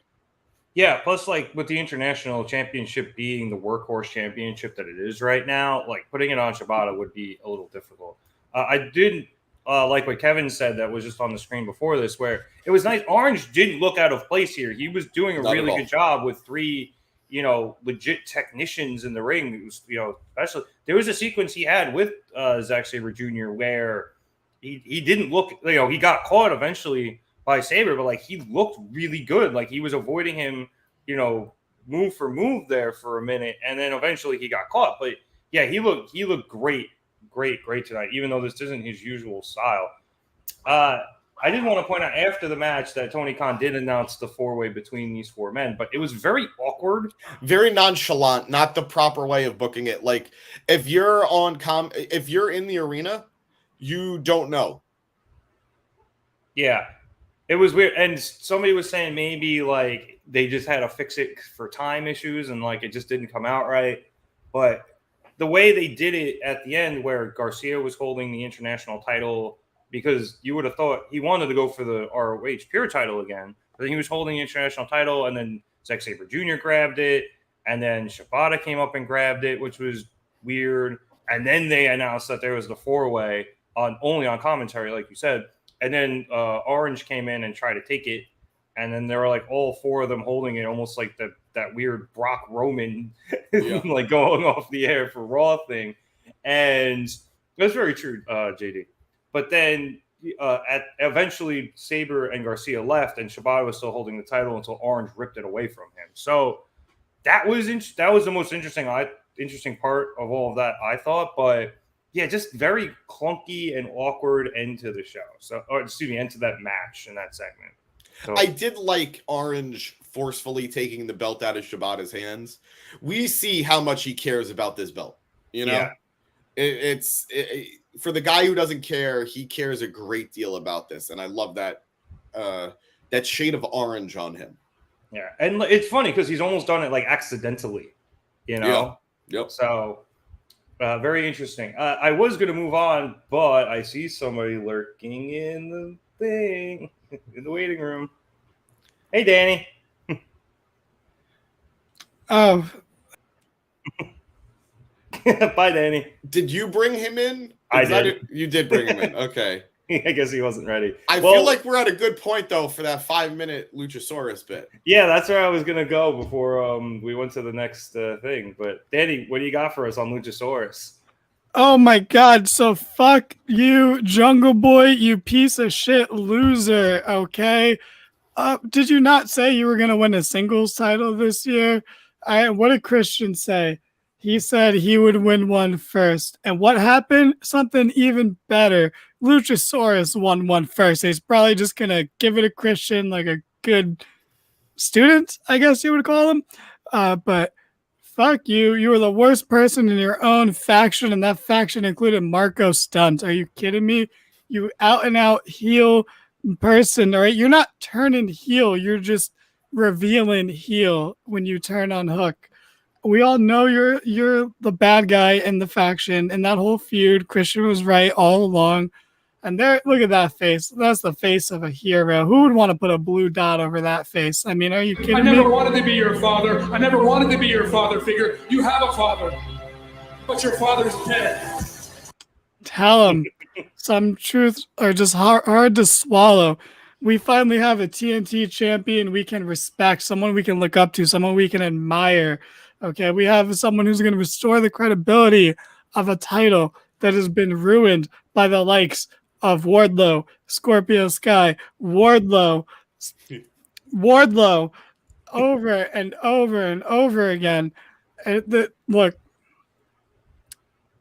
Yeah, plus like with the international championship being the workhorse championship that it is right now, like putting it on Shibata would be a little difficult. I didn't like what Kevin said that was just on the screen before this, where it was nice. Orange didn't look out of place here. He was doing a really good job with 3, legit technicians in the ring. It was, especially there was a sequence he had with Zack Sabre Jr. where he didn't look, he got caught eventually by Sabre, but like he looked really good. Like he was avoiding him, move for move there for a minute, and then eventually he got caught. But yeah, he looked great tonight, even though this isn't his usual style. I did want to point out after the match that Tony Khan did announce the 4-way between these 4 men, but it was very awkward, very nonchalant, not the proper way of booking it. Like if you're if you're in the arena, you don't know. Yeah, it was weird. And somebody was saying maybe like they just had to fix it for time issues and like it just didn't come out right. But the way they did it at the end, where Garcia was holding the international title, because you would have thought he wanted to go for the ROH pure title again, but he was holding the international title, and then Zack Sabre Jr. grabbed it, and then Shibata came up and grabbed it, which was weird. And then they announced that there was the 4-way only on commentary, like you said. And then Orange came in and tried to take it, and then there were like all 4 of them holding it, almost like that weird Brock Roman like going off the air for Raw thing. And that's very true, JD. But then eventually Sabre and Garcia left, and Shibata was still holding the title until Orange ripped it away from him. So that was the most interesting part of all of that, I thought. But yeah, just very clunky and awkward end to the show. End to that match in that segment. So, I did like Orange forcefully taking the belt out of Shibata's hands. We see how much he cares about this belt. Yeah. It's for the guy who doesn't care, he cares a great deal about this, and I love that shade of orange on him. Yeah, and it's funny because he's almost done it like accidentally, Yeah. Yep. So very interesting. I was going to move on, but I see somebody lurking in the thing in the waiting room. Hey, Danny. Oh. Bye, Danny. Did you bring him in? I did. You did bring him in. Okay. I guess he wasn't ready. I feel like we're at a good point, though, for that 5-minute Luchasaurus bit. Yeah, that's where I was going to go before we went to the next thing. But, Danny, what do you got for us on Luchasaurus? Oh, my God. So, fuck you, Jungle Boy, you piece of shit loser, okay? Did you not say you were going to win a singles title this year? What did Christian say? He said he would win one first. And what happened? Something even better. Luchasaurus won one first. He's probably just going to give it to Christian like a good student, I guess you would call him. But fuck you. You were the worst person in your own faction, and that faction included Marco Stunt. Are you kidding me? You out-and-out heel person, all right? You're not turning heel. You're just revealing heel when you turn on Hook. We all know you're the bad guy in the faction, and that whole feud, Christian was right all along. And there, look at that face. That's the face of a hero. Who would want to put a blue dot over that face? I mean, are you kidding me? I never wanted to be your father. I never wanted to be your father figure. You have a father, but your father's dead. Tell them some truths are just hard to swallow. We finally have a TNT champion we can respect, someone we can look up to, someone we can admire. Okay, we have someone who's going to restore the credibility of a title that has been ruined by the likes of Wardlow, Scorpio Sky, Wardlow, over and over and over again. Look,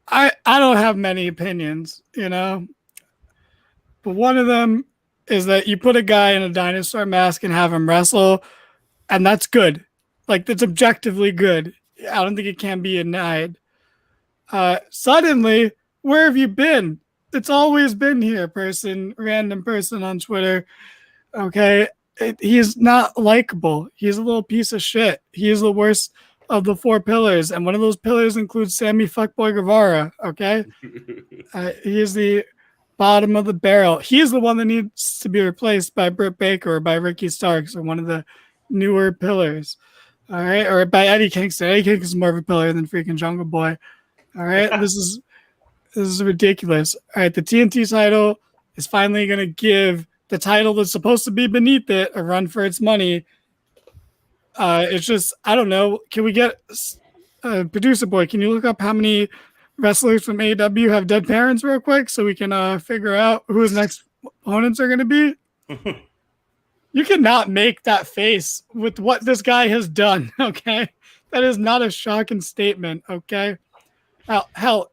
I don't have many opinions, but one of them is that you put a guy in a dinosaur mask and have him wrestle, and that's good. Like, that's objectively good. I don't think it can be denied. Suddenly, where have you been? It's always been here, random person on Twitter. Okay, he's not likable. He's a little piece of shit. He is the worst of the 4 pillars, and one of those pillars includes Sammy Fuckboy Guevara. Okay, he is the bottom of the barrel. He is the one that needs to be replaced by Britt Baker or by Ricky Starks or one of the newer pillars. All right, or by Eddie Kingston. Eddie Kingston is more of a pillar than freaking Jungle Boy. All right, this is ridiculous. All right, the TNT title is finally going to give the title that's supposed to be beneath it a run for its money. It's just, I don't know. Can we get producer boy? Can you look up how many wrestlers from AEW have dead parents real quick so we can figure out who his next opponents are going to be? You cannot make that face with what this guy has done. Okay, that is not a shocking statement. Okay, hell,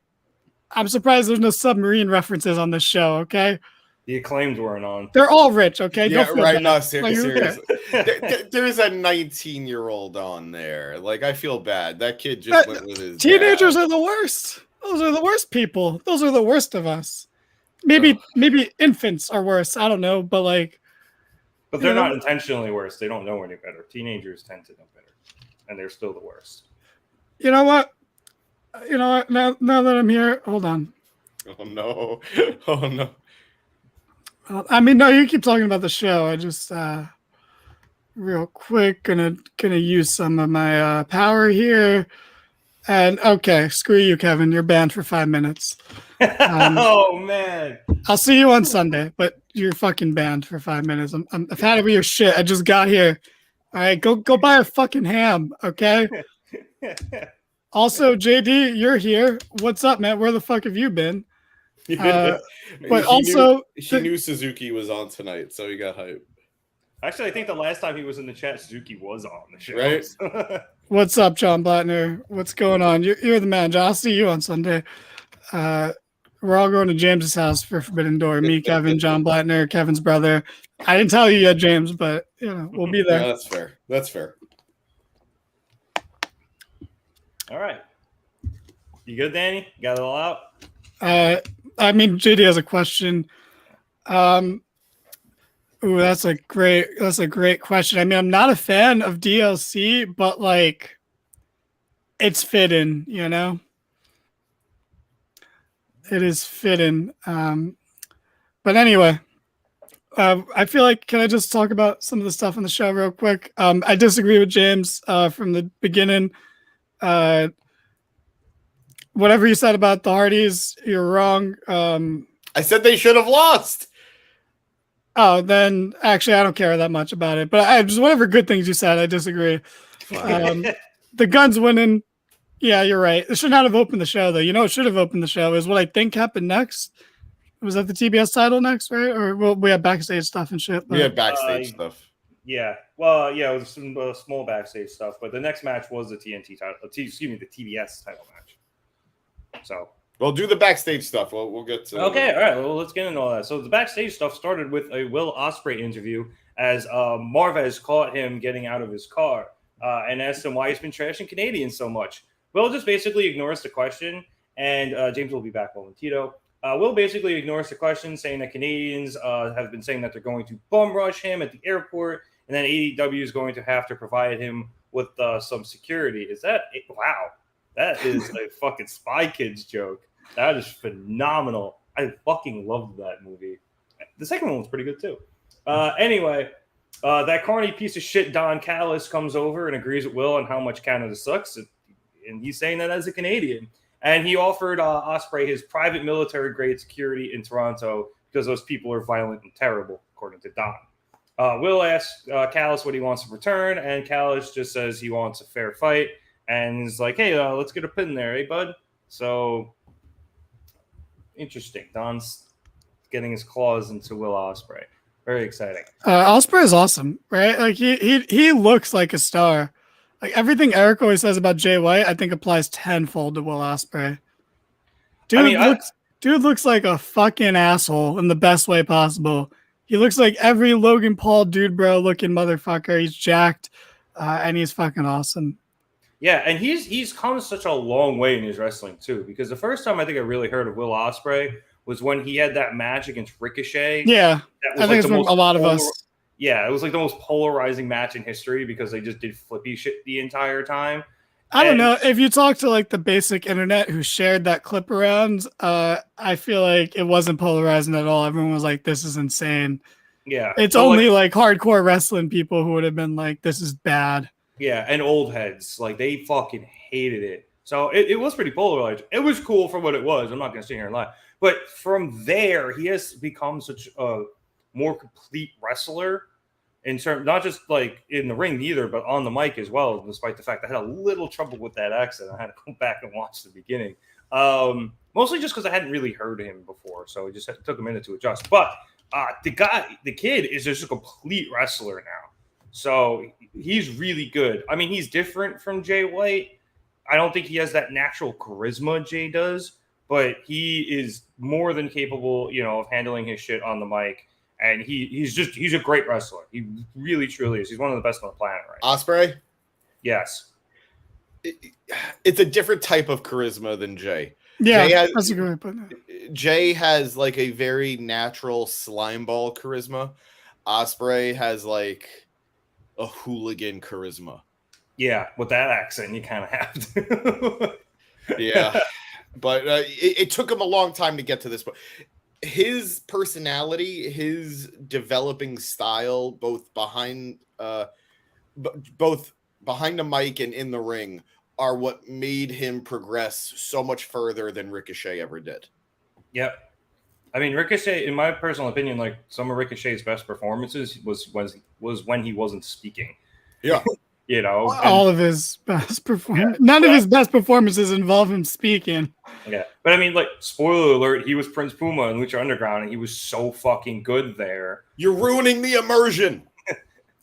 I'm surprised there's no submarine references on this show. Okay. The Acclaimed weren't on. They're all rich, okay? Yeah, right. No, seriously. There's a 19-year-old on there. Like, I feel bad. That kid just went with his teenagers dad. are the worst. Those are the worst people. Those are the worst of us. Maybe infants are worse. I don't know, but like. But they're not intentionally worse. They don't know any better. Teenagers tend to know better, and they're still the worst. You know what? Now that I'm here, hold on. Oh no! Oh no! I mean, no, you keep talking about the show. I just real quick gonna use some of my power here. And okay, screw you, Kevin. You're banned for 5 minutes. Oh man! I'll see you on Sunday, but you're fucking banned for 5 minutes. I've had it with your shit. I just got here. All right, go buy a fucking ham, okay? Also, JD, you're here. What's up, man? Where the fuck have you been? But he knew Suzuki was on tonight, so he got hyped. Actually, I think the last time he was in the chat, Suzuki was on the show. Right? What's up, John Blattner? What's going on? You're the man, John. I'll see you on Sunday. We're all going to James's house for Forbidden Door. Me, Kevin, John Blattner, Kevin's brother. I didn't tell you yet, James, but we'll be there. Yeah, that's fair. That's fair. All right. You good, Danny? Got it all out? I mean, JD has a question. Ooh, that's a great question. I mean, I'm not a fan of DLC, but like, it's fitting, It is fitting. But anyway, I feel like, can I just talk about some of the stuff on the show real quick? I disagree with James from the beginning. Whatever you said about the Hardys, you're wrong. I said they should have lost. Oh, then actually, I don't care that much about it. But just whatever good things you said, I disagree. The Guns winning, yeah, you're right. It should not have opened the show, though. It should have opened the show is what I think happened next. Was that the TBS title next, right? Or we had backstage stuff and shit. We had backstage stuff. Yeah. Well, yeah, it was some small backstage stuff. But the next match was the TNT title. The TBS title match. So. Well, do the backstage stuff. We'll get to. Okay, all right. Well, let's get into all that. So the backstage stuff started with a Will Ospreay interview as Marvez caught him getting out of his car and asked him why he's been trashing Canadians so much. Will just basically ignores the question, and James will be back momentarily. Will basically ignores the question, saying that Canadians have been saying that they're going to bum rush him at the airport, and then AEW is going to have to provide him with some security. Is that wow? That is a fucking Spy Kids joke. That is phenomenal. I fucking loved that movie. The second one was pretty good too. Anyway, that corny piece of shit Don Callis comes over and agrees with Will on how much Canada sucks, and he's saying that as a Canadian. And he offered Ospreay his private military grade security in Toronto because those people are violent and terrible, according to Don. Will asks Callis what he wants in return, and Callis just says he wants a fair fight. And he's like, hey, let's get a pin there, eh, bud? So, interesting. Don's getting his claws into Will Ospreay. Very exciting. Ospreay is awesome, right? Like he looks like a star. Like everything Eric always says about Jay White, I think applies tenfold to Will Ospreay. Dude looks like a fucking asshole in the best way possible. He looks like every Logan Paul dude bro looking motherfucker. He's jacked, and he's fucking awesome. Yeah, and he's come such a long way in his wrestling too. Because the first time I think I really heard of Will Ospreay was when he had that match against Ricochet. Yeah, I think it's from a lot of us. Yeah, it was like the most polarizing match in history because they just did flippy shit the entire time. I don't know. If you talk to like the basic internet who shared that clip around, I feel like it wasn't polarizing at all. Everyone was like, this is insane. Yeah. It's only like hardcore wrestling people who would have been like, this is bad. Yeah, and old heads. Like they fucking hated it. So it was pretty polarized. It was cool for what it was. I'm not going to sit here and lie. But from there, he has become such a more complete wrestler in terms, not just like in the ring either, but on the mic as well. Despite the fact I had a little trouble with that accent, I had to go back and watch the beginning. Mostly just because I hadn't really heard him before, so it just took a minute to adjust. But the kid is just a complete wrestler now, so he's really good. I mean, he's different from Jay White. I don't think he has that natural charisma Jay does, but he is more than capable, of handling his shit on the mic. And he's a great wrestler. He really, truly is. He's one of the best on the planet right now. Ospreay? Yes. It's a different type of charisma than Jay. Yeah, that's a good way to put it. Jay has like a very natural slime ball charisma. Ospreay has like a hooligan charisma. Yeah, with that accent, you kind of have to. Yeah. But it took him a long time to get to this point. His personality, his developing style, both behind the mic and in the ring, are what made him progress so much further than Ricochet ever did. Yep. I mean, Ricochet, in my personal opinion, like some of Ricochet's best performances was when he wasn't speaking. Yeah. All of his best performances. None of his best performances involve him speaking. Yeah. But I mean, like, spoiler alert, he was Prince Puma in Lucha Underground, and he was so fucking good there. You're ruining the immersion.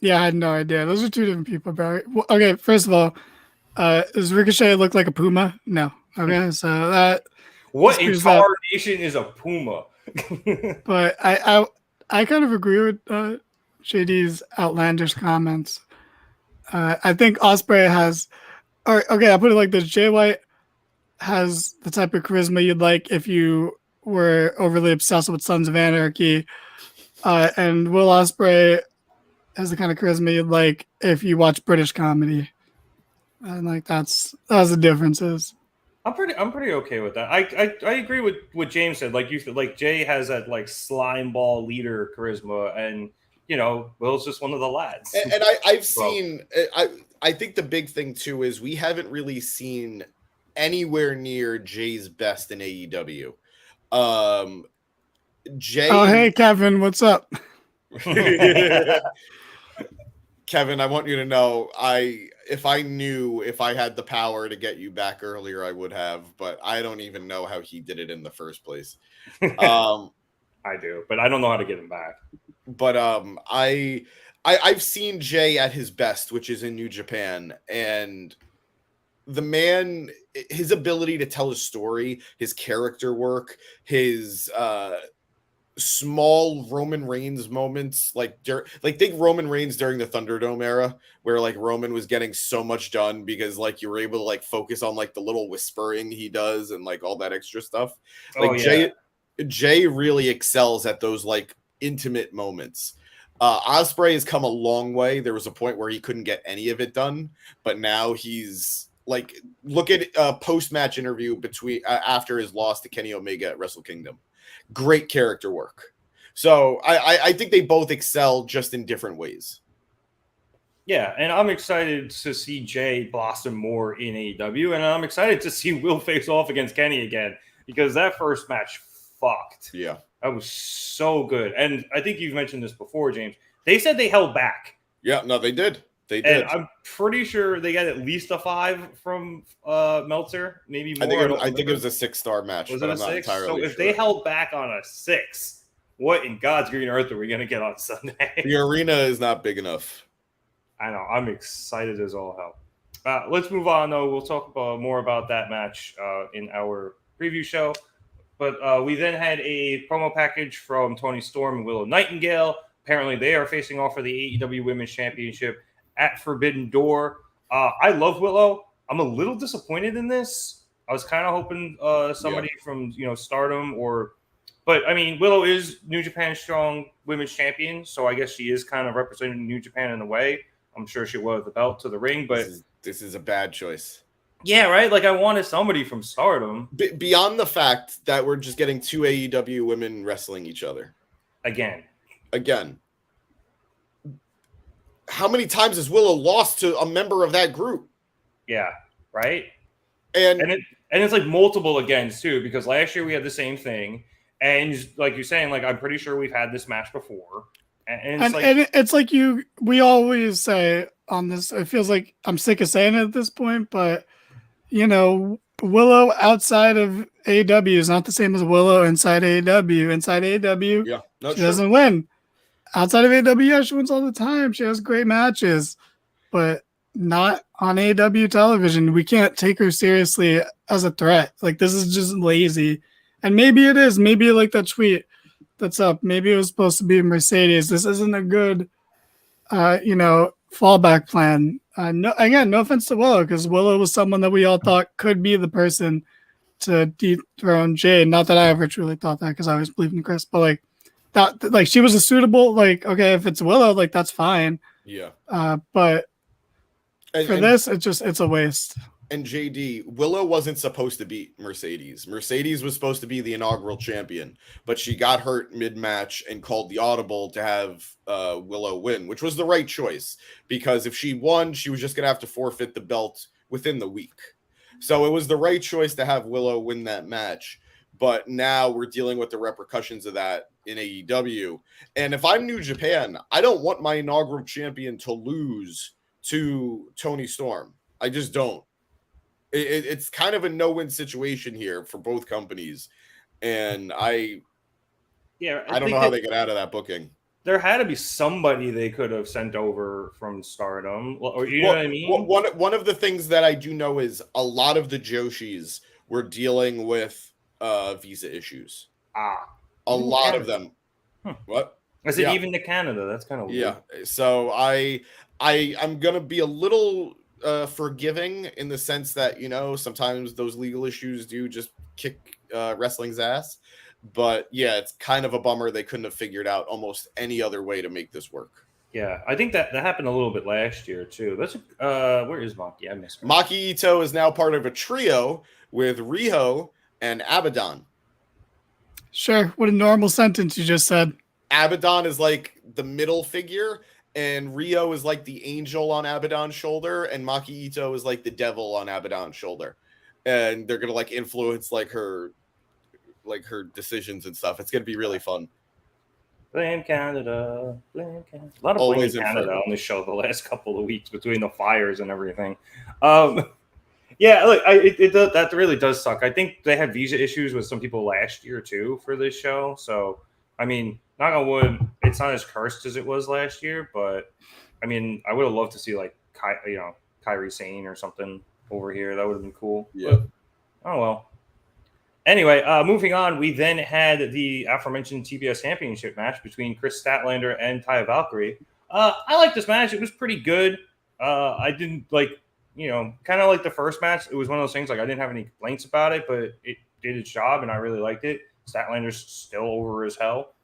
Yeah, I had no idea. Those are two different people, Barry. Well, okay, first of all, does Ricochet look like a puma? No. Okay, so that. What incarnation is a puma? But I kind of agree with JD's outlandish comments. I think Ospreay has, I'll put it like this: Jay White has the type of charisma you'd like if you were overly obsessed with Sons of Anarchy, and Will Ospreay has the kind of charisma you'd like if you watch British comedy. And like that's the differences. I'm pretty okay with that. I agree with what James said. Like you said, like Jay has that like slime ball leader charisma, and Will's just one of the lads. And I've seen. I think the big thing too is we haven't really seen anywhere near Jay's best in AEW. Jay. Oh, hey Kevin, what's up? Kevin, I want you to know, if I had the power to get you back earlier, I would have, but I don't even know how he did it in the first place. I do, but I don't know how to get him back. But I've seen Jay at his best, which is in New Japan, and the man, his ability to tell his story, his character work, his small Roman Reigns moments, think Roman Reigns during the Thunderdome era, where like Roman was getting so much done because like you were able to like focus on like the little whispering he does and like all that extra stuff. Jay really excels at those like intimate moments. Ospreay has come a long way. There was a point where he couldn't get any of it done, but now he's like, look at a post-match interview after his loss to Kenny Omega at Wrestle Kingdom. Great character work. So I think they both excel just in different ways. Yeah, and I'm excited to see Jay blossom more in AEW, and I'm excited to see Will face off against Kenny again because that first match fucked. Yeah. That was so good. And I think you've mentioned this before, James. They said they held back. Yeah, no, they did. They And did. I'm pretty sure they got at least a 5 from Meltzer, maybe more. I think it was a 6-star match, Was but it a I'm not 6? entirely So sure. if they held back on a 6, what in God's green earth are we going to get on Sunday? The arena is not big enough. I know. I'm excited as all hell. Let's move on, though. We'll talk more about that match in our preview show. But we then had a promo package from Toni Storm and Willow Nightingale. Apparently, they are facing off for the AEW Women's Championship at Forbidden Door. I love Willow. I'm a little disappointed in this. I was kind of hoping somebody from Stardom but I mean, Willow is New Japan Strong Women's Champion, so I guess she is kind of representing New Japan in a way. I'm sure she will have the belt to the ring, but this is a bad choice. Yeah, right. Like I wanted somebody from Stardom. Beyond the fact that we're just getting 2 AEW women wrestling each other again. How many times has Willow lost to a member of that group? Yeah, right. And it's like multiple agains too, because last year we had the same thing, and like you're saying, like I'm pretty sure we've had this match before. We always say on this, it feels like I'm sick of saying it at this point, but Willow outside of AEW is not the same as Willow inside AEW. Inside AEW, she doesn't win. Outside of AEW, she wins all the time. She has great matches, but not on AEW television. We can't take her seriously as a threat. Like, this is just lazy. And maybe it is. Maybe like that tweet that's up. Maybe it was supposed to be Mercedes. This isn't a good, fallback plan. No offense to Willow, because Willow was someone that we all thought could be the person to dethrone Jade. Not that I ever truly thought that, because I always believed in Chris, but like that, like she was a suitable, like, okay, if it's Willow, like that's fine. Yeah. But this, it's a waste. And JD, Willow wasn't supposed to beat Mercedes. Mercedes was supposed to be the inaugural champion, but she got hurt mid-match and called the audible to have Willow win, which was the right choice, because if she won, she was just going to have to forfeit the belt within the week. So it was the right choice to have Willow win that match. But now we're dealing with the repercussions of that in AEW. And if I'm New Japan, I don't want my inaugural champion to lose to Toni Storm. I just don't. It's kind of a no-win situation here for both companies. And I don't know how they get out of that booking. There had to be somebody they could have sent over from Stardom. Or know what I mean? One of the things that I do know is a lot of the Joshis were dealing with visa issues. A lot of them. What? I said even to Canada. That's kind of weird. Yeah. So I'm gonna be a little forgiving in the sense that sometimes those legal issues do just kick wrestling's ass. But yeah, it's kind of a bummer they couldn't have figured out almost any other way to make this work. Yeah, I think that happened a little bit last year too. That's where is Maki? I missed her. Maki Ito is now part of a trio with Riho and Abaddon. Sure. What a normal sentence you just said. Abaddon is like the middle figure, and Riho is like the angel on Abaddon's shoulder, and Maki Ito is like the devil on Abaddon's shoulder. And they're gonna like influence her decisions and stuff. It's gonna be really fun. Blame Canada. Blame Canada. A lot of blame Canada on the show the last couple of weeks between the fires and everything. Yeah, look, that really does suck. I think they had visa issues with some people last year too for this show. So, I mean, knock on wood, it's not as cursed as it was last year. But I mean, I would have loved to see like Kairi Sane or something over here. That would have been cool. Yeah. But, oh well. Anyway, moving on, we then had the aforementioned TBS Championship match between Chris Statlander and Taya Valkyrie. I liked this match. It was pretty good. I didn't kind of like the first match. It was one of those things like I didn't have any complaints about it, but it did its job, and I really liked it. Statlander's still over as hell.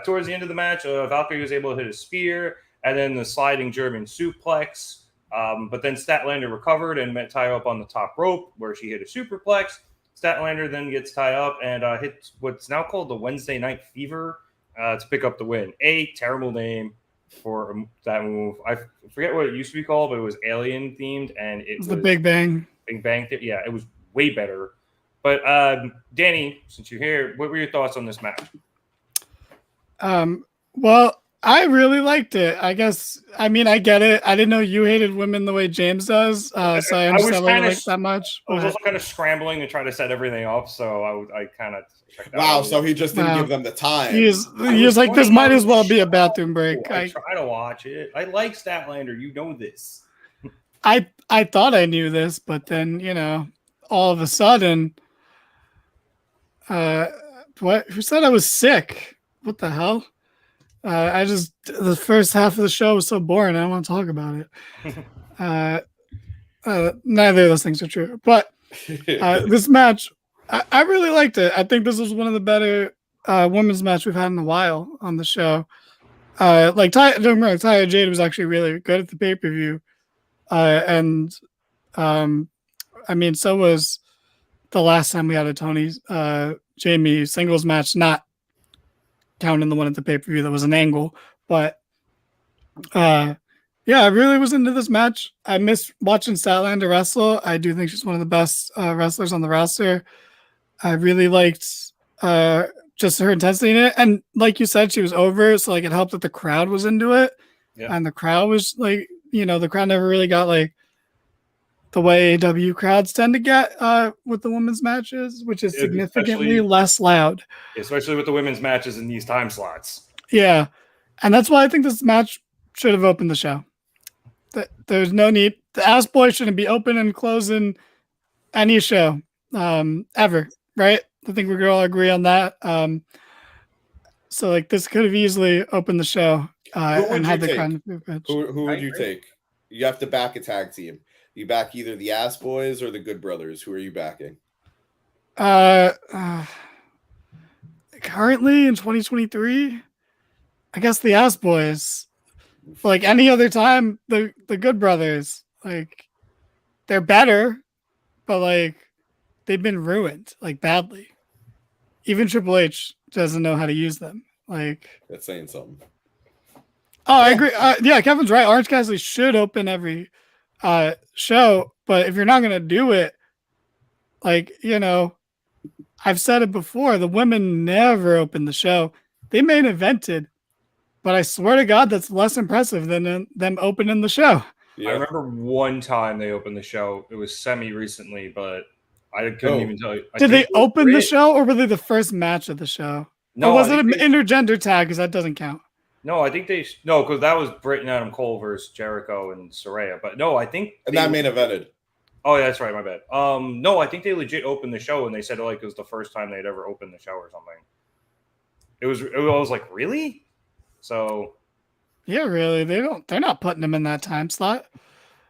Towards the end of the match, Valkyrie was able to hit a spear, and then the sliding German suplex. But then Statlander recovered and met Taya up on the top rope, where she hit a superplex. Statlander then gets Taya up and hits what's now called the Wednesday Night Fever to pick up the win. A terrible name. for that move. I forget what it used to be called, but it was alien themed, and it was the Big Bang. Big Bang. Yeah, it was way better. But Danny, since you're here, what were your thoughts on this match? Well, I really liked it. I guess. I mean, I get it. I didn't know you hated women the way James does, so I understand why you like that much. I was also kind of scrambling to try to set everything up, so I kind of checked out. Wow, so he just didn't give them the time. He was like, this might as well be a bathroom break. I try to watch it. I like Statlander. You know this. I thought I knew this, but then all of a sudden, what? Who said I was sick? What the hell? The first half of the show was so boring. I don't want to talk about it. Neither of those things are true. But this match, I really liked it. I think this was one of the better women's match we've had in a while on the show. Like Taya Jade was actually really good at the pay-per-view. And I mean, so was the last time we had a Tony Jamie singles match, not counting the one at the pay-per-view that was an angle. But yeah, I really was into this match. I miss watching Statlander wrestle. I do think she's one of the best wrestlers on the roster. I really liked just her intensity in it. And like you said, she was over, so like it helped that the crowd was into it. Yeah. And the crowd was like, the crowd never really got like the way AEW crowds tend to get with the women's matches, which is significantly less loud. Especially with the women's matches in these time slots. Yeah. And that's why I think this match should have opened the show. There's no need. The Ass Boy shouldn't be open and closing any show ever, right? I think we could all agree on that. So like this could have easily opened the show and had the crowd. Who would you take? You have to back a tag team. You back either the Ass Boys or the Good Brothers. Who are you backing? Currently in 2023, I guess the Ass Boys. Like any other time, the Good Brothers, like they're better, but like they've been ruined like badly. Even Triple H doesn't know how to use them. Like that's saying something. Oh, I agree. Yeah, Kevin's right. Orange Cassidy should open every show, but if you're not gonna do it, like I've said it before, the women never open the show. They main evented, but I swear to God, that's less impressive than them opening the show. Yeah. I remember one time they opened the show. It was semi-recently, but I couldn't even tell you. Did they open the show, or were they the first match of the show? No, or was it an intergender tag? Because that doesn't count. No, I think because that was Britt and Adam Cole versus Jericho and Saraya. But no, I think that main evented. Oh, yeah, that's right. My bad. No, I think they legit opened the show, and they said like it was the first time they'd ever opened the show or something. It was like, really? So yeah, really. They're not putting them in that time slot.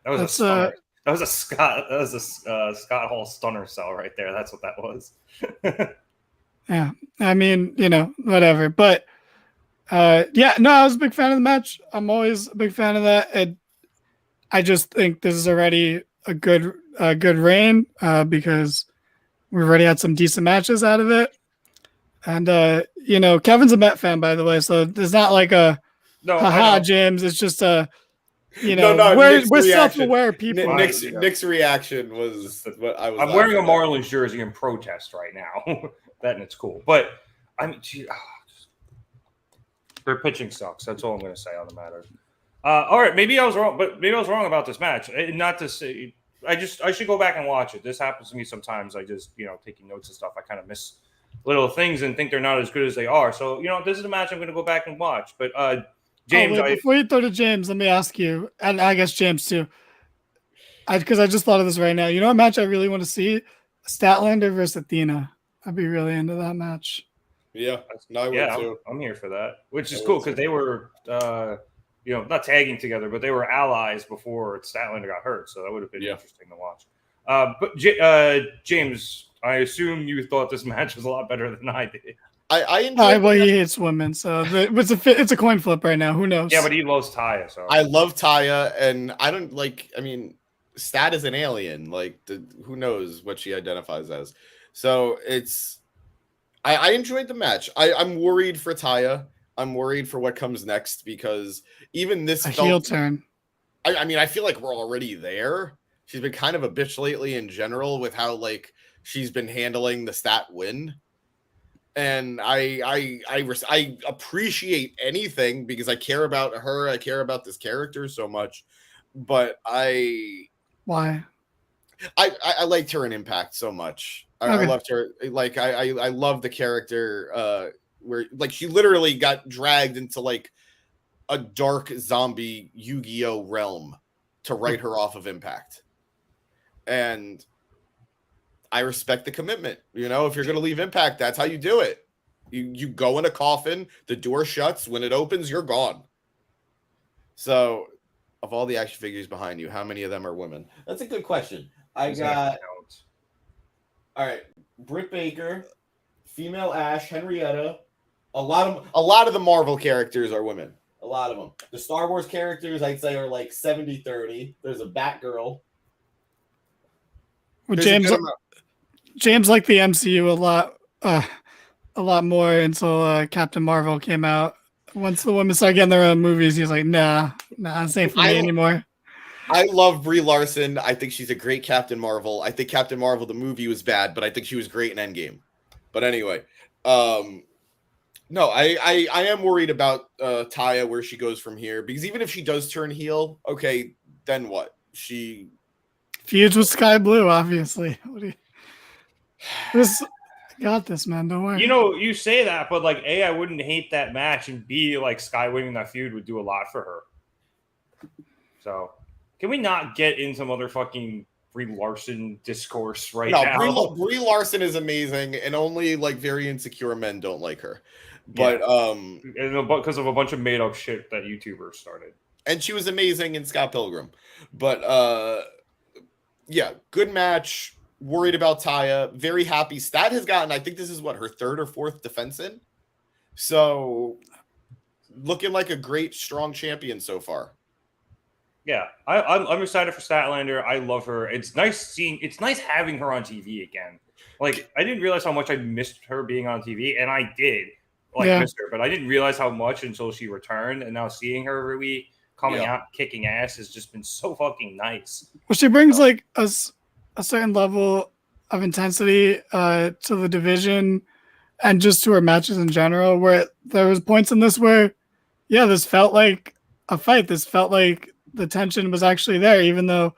That was a stunner. That was a Scott Hall stunner cell right there. That's what that was. Yeah. I mean, whatever. But yeah, no, I was a big fan of the match. I'm always a big fan of that. I just think this is already a good reign because we've already had some decent matches out of it. And Kevin's a Met fan, by the way, so it's not like a haha, James. It's just a we're self-aware people. Nick's reaction was what I was. I'm wearing a Marlins jersey in protest right now. That and it's cool, but I mean, their pitching sucks. That's all I'm going to say on the matter. All right, maybe I was wrong, but maybe I was wrong about this match. Not to say I should go back and watch it. This happens to me sometimes. I just taking notes and stuff. I kind of miss little things and think they're not as good as they are. So this is a match I'm going to go back and watch. But James, before you throw to James, let me ask you, and I guess James too, because I just thought of this right now. You know what match I really want to see? Statlander versus Athena. I'd be really into that match. Yeah, I would too. I'm here for that, which is cool because they were, not tagging together, but they were allies before Statlander got hurt, so that would have been interesting to watch. But James, I assume you thought this match was a lot better than I did. I enjoyed. Well, he hates women, so it's a coin flip right now. Who knows? Yeah, but he loves Taya. So I love Taya, and I don't like. I mean, Stat is an alien. Like, who knows what she identifies as? So I enjoyed the match. I'm worried for Taya. I'm worried for what comes next because even this heel turn. I mean, I feel like we're already there. She's been kind of a bitch lately in general with how like she's been handling the stat win. And I appreciate anything because I care about her. I care about this character so much. But why? I liked her in Impact so much. I loved her. Like I love the character where like she literally got dragged into like a dark zombie Yu-Gi-Oh realm to write her off of Impact. And I respect the commitment. You know, if you're going to leave Impact, that's how you do it. You go in a coffin, the door shuts, when it opens, you're gone. So, of all the action figures behind you, how many of them are women? That's a good question. I got all right, Britt Baker, female Ash, Henrietta. A lot of the Marvel characters are women. A lot of them. The Star Wars characters, I'd say, are like 70-30. There's a Batgirl. Well, James liked the MCU a lot more until Captain Marvel came out. Once the women started getting their own movies, he's like, nah, this ain't for me anymore. I love Brie Larson. I think she's a great Captain Marvel. I think Captain Marvel, the movie, was bad, but I think she was great in Endgame. But anyway, no, I am worried about Taya, where she goes from here, because even if she does turn heel, okay, then what? She feuds with Sky Blue, obviously. Got this, man. Don't worry. You know, you say that, but like, A, I wouldn't hate that match, and B, like, Sky winning that feud would do a lot for her. So, can we not get into motherfucking Brie Larson discourse now? Brie Larson is amazing, and only like very insecure men don't like her. But because of a bunch of made up shit that YouTubers started. And she was amazing in Scott Pilgrim. But yeah, good match. Worried about Taya. Very happy. Stat has gotten, I think this is what, her third or fourth defense in. So looking like a great, strong champion so far. Yeah, I'm excited for Statlander. I love her. It's nice having her on TV again. Like, I didn't realize how much I missed her being on TV, and I did miss her, but I didn't realize how much until she returned. And now seeing her every week coming out kicking ass has just been so fucking nice. Well, she brings like a certain level of intensity to the division and just to her matches in general, where there was points in this where, this felt like a fight. This felt like the tension was actually there, even though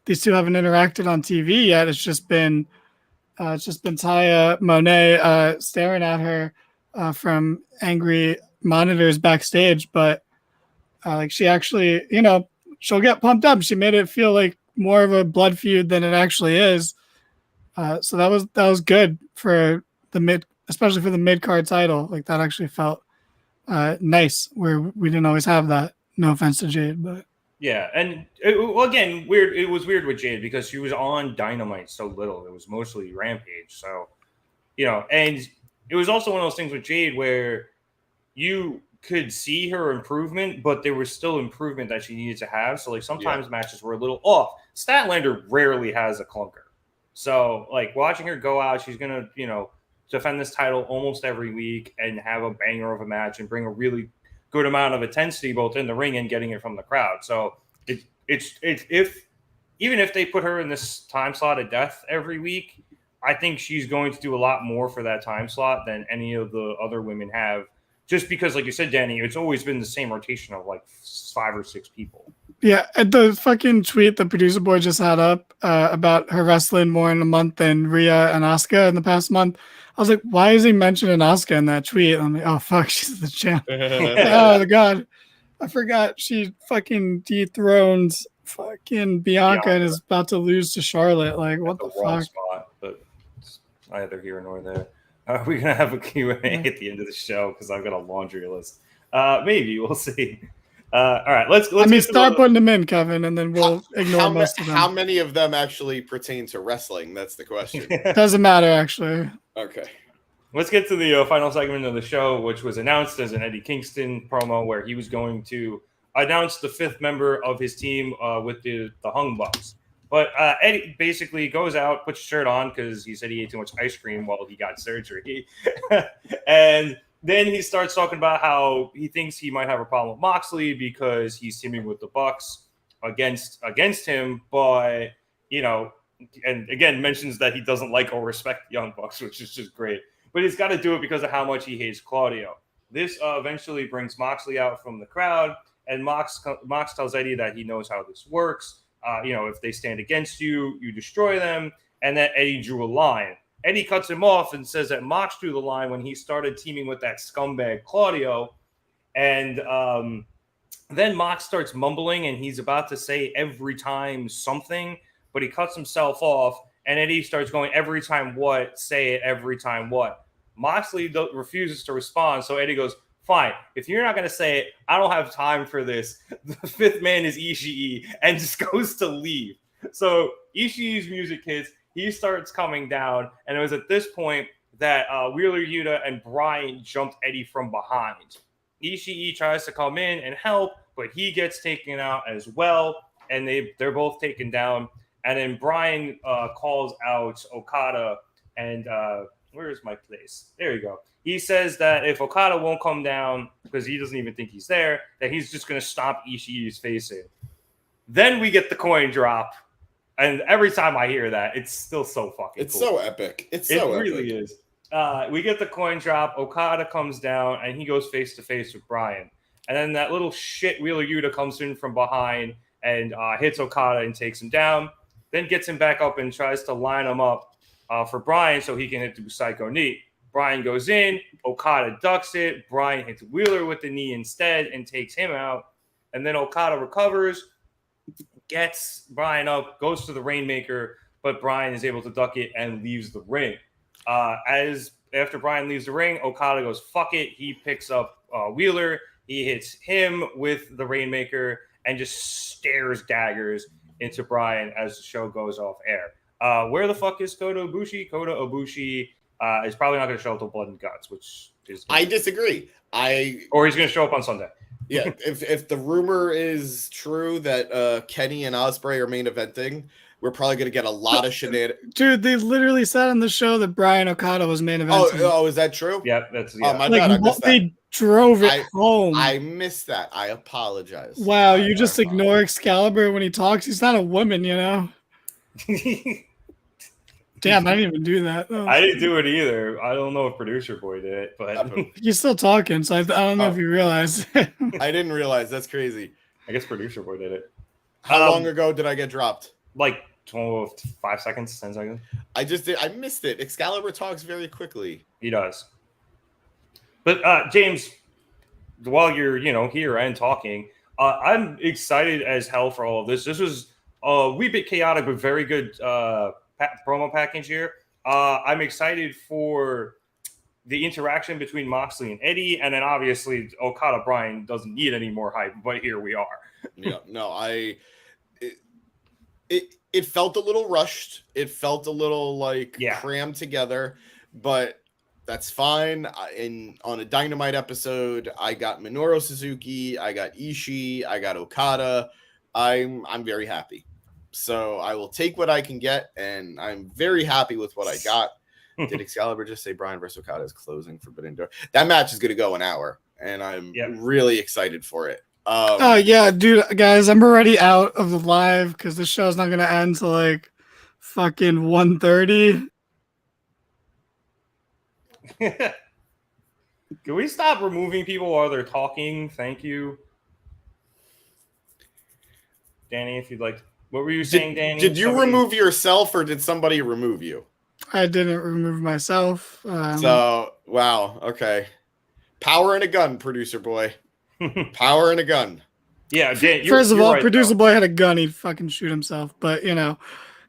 these two haven't interacted on TV yet. It's just been Taya Monet staring at her from angry monitors backstage. But like, she actually, she'll get pumped up. She made it feel like more of a blood feud than it actually is. So that was good for the especially for the mid-card title. Like, that actually felt nice, where we didn't always have that. No offense to Jade, but yeah, and again, weird. It was weird with Jade because she was on Dynamite so little. It was mostly Rampage, so and it was also one of those things with Jade where you could see her improvement, but there was still improvement that she needed to have. So like, sometimes matches were a little off. Statlander rarely has a clunker, so like, watching her go out, she's gonna defend this title almost every week and have a banger of a match and bring a really good amount of intensity both in the ring and getting it from the crowd. So even if they put her in this time slot of death every week, I think she's going to do a lot more for that time slot than any of the other women have. Just because, like you said, Danny, it's always been the same rotation of like 5 or 6 people. Yeah, the fucking tweet the producer boy just had up about her wrestling more in a month than Rhea and Asuka in the past month. I was like, why is he mentioning Asuka in that tweet? I'm like, oh, fuck, she's the champ. Oh, God. I forgot she fucking dethroned fucking Bianca and is about to lose to Charlotte. Like, what the fuck? Spot, but it's neither here nor there. We're going to have a Q&A at the end of the show because I've got a laundry list. Maybe. We'll see. All right, let's start putting them in, Kevin, and then we'll ignore most of them. How many of them actually pertain to wrestling? That's the question. Doesn't matter, actually. Okay. Let's get to the final segment of the show, which was announced as an Eddie Kingston promo where he was going to announce the 5th member of his team with the Hung Bucks. But Eddie basically goes out, puts a shirt on because he said he ate too much ice cream while he got surgery. And then he starts talking about how he thinks he might have a problem with Moxley because he's teaming with the Bucks against him, but and again mentions that he doesn't like or respect the Young Bucks, which is just great. But he's got to do it because of how much he hates Claudio. This eventually brings Moxley out from the crowd, and Mox tells Eddie that he knows how this works. If they stand against you, you destroy them, and that Eddie drew a line. Eddie cuts him off and says that Mox drew the line when he started teaming with that scumbag Claudio. And then Mox starts mumbling, and he's about to say every time something, but he cuts himself off, and Eddie starts going, every time what? Say it every time what? Moxley refuses to respond, so Eddie goes, fine, if you're not going to say it, I don't have time for this. The fifth man is Ishii, and just goes to leave. So Ishii's music hits. He starts coming down, and it was at this point that Wheeler Yuta and Bryan jumped Eddie from behind. Ishii tries to come in and help, but he gets taken out as well, and they're both taken down. And then Bryan calls out Okada, and where's my place? There you go. He says that if Okada won't come down, because he doesn't even think he's there, that he's just going to stomp Ishii's face in. Then we get the coin drop. And every time I hear that, it's still so fucking It's cool. so epic. It really is. We get the coin drop. Okada comes down, and he goes face-to-face with Bryan. And then that little shit Wheeler Yuta comes in from behind and hits Okada and takes him down. Then gets him back up and tries to line him up for Bryan so he can hit the Psycho knee. Bryan goes in. Okada ducks it. Bryan hits Wheeler with the knee instead and takes him out. And then Okada recovers, gets Bryan up, goes to the Rainmaker, but Bryan is able to duck it and leaves the ring. After Bryan leaves the ring, Okada goes, fuck it. He picks up Wheeler. He hits him with the Rainmaker and just stares daggers into Bryan as the show goes off air. Where the fuck is Kota Ibushi? Kota Ibushi is probably not going to show up to Blood and Guts, which is... I disagree. Or he's going to show up on Sunday. Yeah, if the rumor is true that Kenny and Ospreay are main eventing, we're probably going to get a lot of shenanigans. Dude, they literally said on the show that Bryan Okada was main eventing. Oh, is that true? Yeah, that's... Oh, my bad, I missed that. They drove it home. I missed that. I apologize. Wow, you just ignore Excalibur when he talks. He's not a woman, you know? Damn, I didn't even do that. Oh. I didn't do it either. I don't know if Producer Boy did it, but... You're still talking, so I don't know if you realize. I didn't realize. That's crazy. I guess Producer Boy did it. How long ago did I get dropped? Like 5 seconds, 10 seconds. I missed it. Excalibur talks very quickly. He does. But James, while you're here and talking, I'm excited as hell for all of this. This was a wee bit chaotic, but very good promo package here. I'm excited for the interaction between Moxley and Eddie, and then obviously Okada Bryan doesn't need any more hype, but here we are. Yeah, no, it felt a little rushed. It felt a little crammed together, but that's fine. On a Dynamite episode, I got Minoru Suzuki, I got Ishii, I got Okada. I'm very happy. So I will take what I can get, and I'm very happy with what I got. Did Excalibur just say Bryan versus Okada is closing Forbidden Door? That match is going to go an hour, and I'm really excited for it. Oh, yeah, dude, guys, I'm already out of the live because the show's not going to end till like fucking 1:30. Can we stop removing people while they're talking? Thank you. Danny, if you'd like. What were you saying, Danny? Did you remove yourself, or did somebody remove you? I didn't remove myself. So, wow, okay. Power and a gun, Producer Boy. Power and a gun. Yeah, Dan, First of all, right, Producer Boy had a gun, he'd fucking shoot himself. But,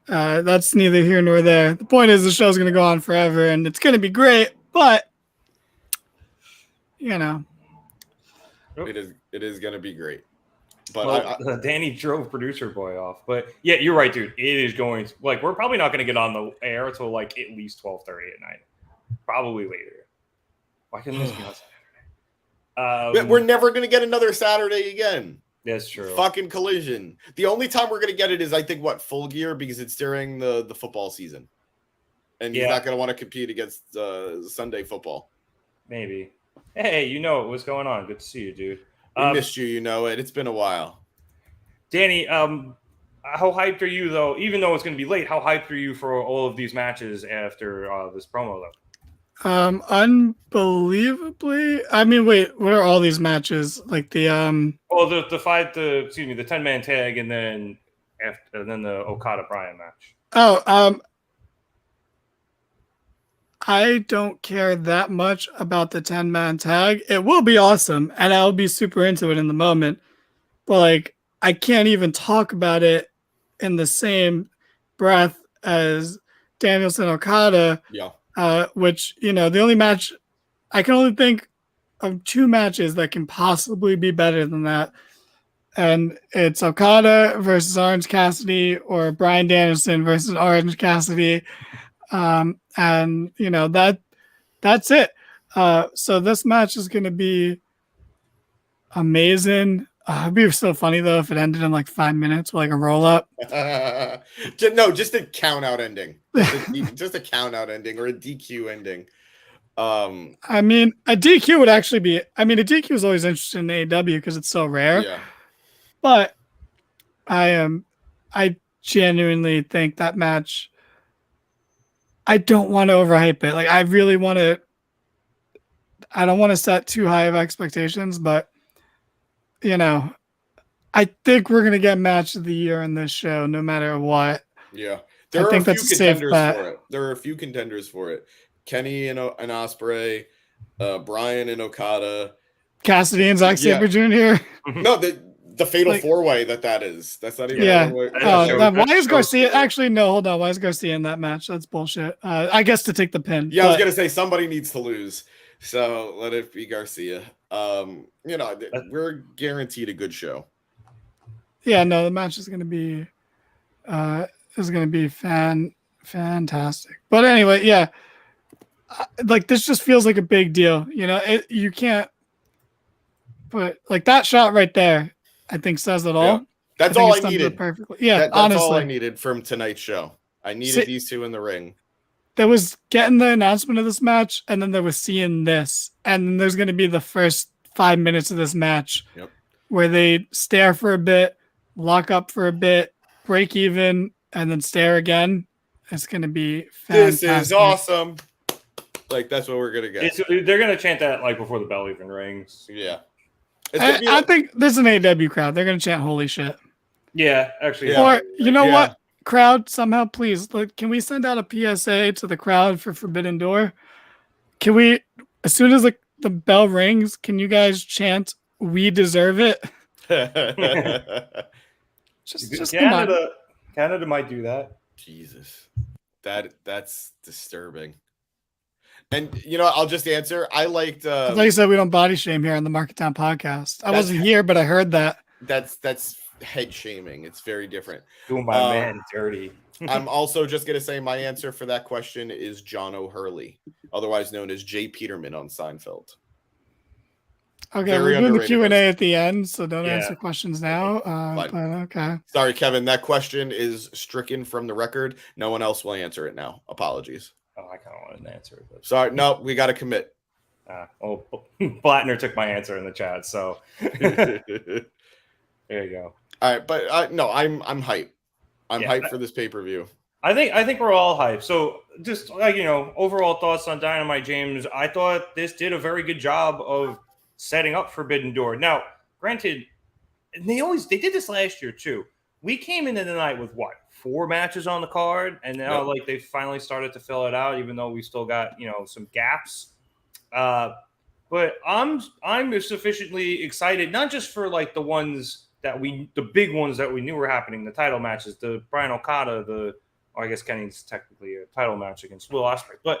that's neither here nor there. The point is the show's going to go on forever, and it's going to be great, but, It is going to be great. But Danny drove Producer Boy off. But, yeah, you're right, dude. It is going to, we're probably not going to get on the air until, at least 12:30 at night. Probably later. Why couldn't this be on Saturday? We're never going to get another Saturday again. That's true. Fucking Collision. The only time we're going to get it is, I think, Full Gear, because it's during the football season. And he's not going to want to compete against Sunday football. Maybe. Hey, you know what's going on? Good to see you, dude. We missed you, you know it. It's been a while. Danny, how hyped are you though? Even though it's going to be late, how hyped are you for all of these matches after this promo though? Unbelievably. I mean, wait, what are all these matches? Like the Well, the 10-man tag, and then the Okada Bryan match. I don't care that much about the 10-man tag. It will be awesome, and I'll be super into it in the moment. But like, I can't even talk about it in the same breath as Danielson Okada. Yeah. Which, you know, the only match I can only think of two matches that can possibly be better than that. And it's Okada versus Orange Cassidy or Bryan Danielson versus Orange Cassidy. And you know, that's it. So this match is gonna be amazing. It'd be so funny though if it ended in like 5 minutes, like a roll up. No, just a count out ending. Just a count out ending or a DQ ending. I mean, a DQ would actually be. I mean, a DQ is always interesting in AEW because it's so rare. Yeah. But I genuinely think that match. I don't want to overhype it. Like I really want to. I don't want to set too high of expectations, but you know, I think we're gonna get match of the year in this show, no matter what. Yeah, I think that's a safe bet. for it. There are a few contenders for it. Kenny and Ospreay, Bryan and Okada, Cassidy and Zack Sabre Jr. No, the fatal Like- four-way that is. That's not even. Yeah. Yeah. Why is Garcia actually? No, hold on. Why is Garcia in that match? That's bullshit. I guess to take the pin. Yeah, I was gonna say somebody needs to lose, so let it be Garcia. You know, we're guaranteed a good show. Yeah, no, the match is gonna be fantastic. But anyway, yeah, like this just feels like a big deal. You know, you can't put like that shot right there. I think says it all. Yeah. That's all I needed. Perfectly. Yeah, that's honestly, all I needed from tonight's show. I needed these two in the ring. There was getting the announcement of this match, and then there was seeing this, and then there's going to be the first 5 minutes of this match where they stare for a bit, lock up for a bit, break even, and then stare again. It's going to be fantastic. This is awesome. Like that's what we're gonna get. They're gonna chant that like before the bell even rings. Yeah. I think there's an AEW crowd. They're going to chant "Holy shit." Yeah, actually. Yeah. Or you know what? Crowd, somehow, please, can we send out a PSA to the crowd for Forbidden Door? Can we, as soon as the bell rings, can you guys chant "We deserve it"? just Canada. Canada might do that. Jesus, that's disturbing. And you know, I'll just answer. I liked. Like you said, we don't body shame here on the Market Town podcast. I wasn't here, but I heard that. That's head shaming. It's very different. Doing my man dirty. I'm also just gonna say my answer for that question is John O'Hurley, otherwise known as Jay Peterman on Seinfeld. Okay, Very we're doing the underrated Q&A at the end, so don't answer questions now. But okay. Sorry, Kevin. That question is stricken from the record. No one else will answer it now. Apologies. Oh, I kind of wanted to answer it. But... Sorry, no, we got to commit. Blattner took my answer in the chat, so there you go. All right, but no, I'm hyped. I'm hyped for this pay-per-view. I think we're all hyped. So just like, you know, overall thoughts on Dynamite, James. I thought this did a very good job of setting up Forbidden Door. Now, granted, they did this last year too. We came into the night with 4 matches on the card, and now like they finally started to fill it out, even though we still got, you know, some gaps. But I'm sufficiently excited, not just for like the big ones that we knew were happening, the title matches, the Bryan Okada, I guess Kenny's technically a title match against Will Ospreay, but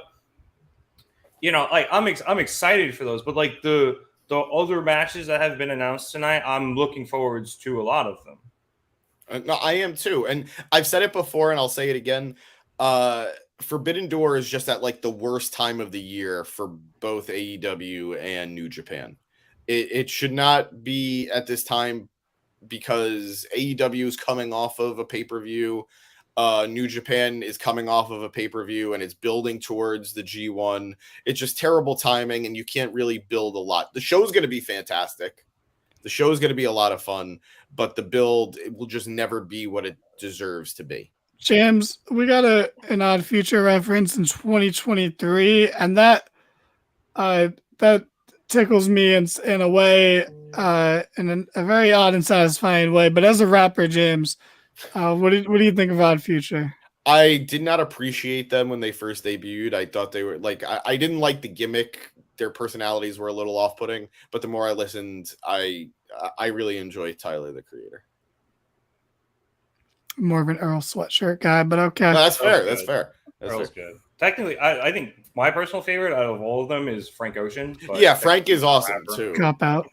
you know, like I'm excited for those. But like the other matches that have been announced tonight, I'm looking forward to a lot of them. No, I am too, and I've said it before, and I'll say it again. Forbidden Door is just at like the worst time of the year for both AEW and New Japan. It should not be at this time because AEW is coming off of a pay-per-view. New Japan is coming off of a pay-per-view and it's building towards the G1. It's just terrible timing, and you can't really build a lot. The show's going to be fantastic. The show is going to be a lot of fun, but the build, it will just never be what it deserves to be. James, we got an Odd Future reference in 2023, and that tickles me in a way, in a very odd and satisfying way. But as a rapper, James, what do you think of Odd Future? I did not appreciate them when they first debuted. I thought they were like, I didn't like the gimmick. Their personalities were a little off-putting, but the more I listened, I really enjoy Tyler, the Creator. More of an Earl Sweatshirt guy, but okay. No, that's fair. That's fair. Earl's good. Technically, I think my personal favorite out of all of them is Frank Ocean. Yeah, Frank is awesome too. Cop out.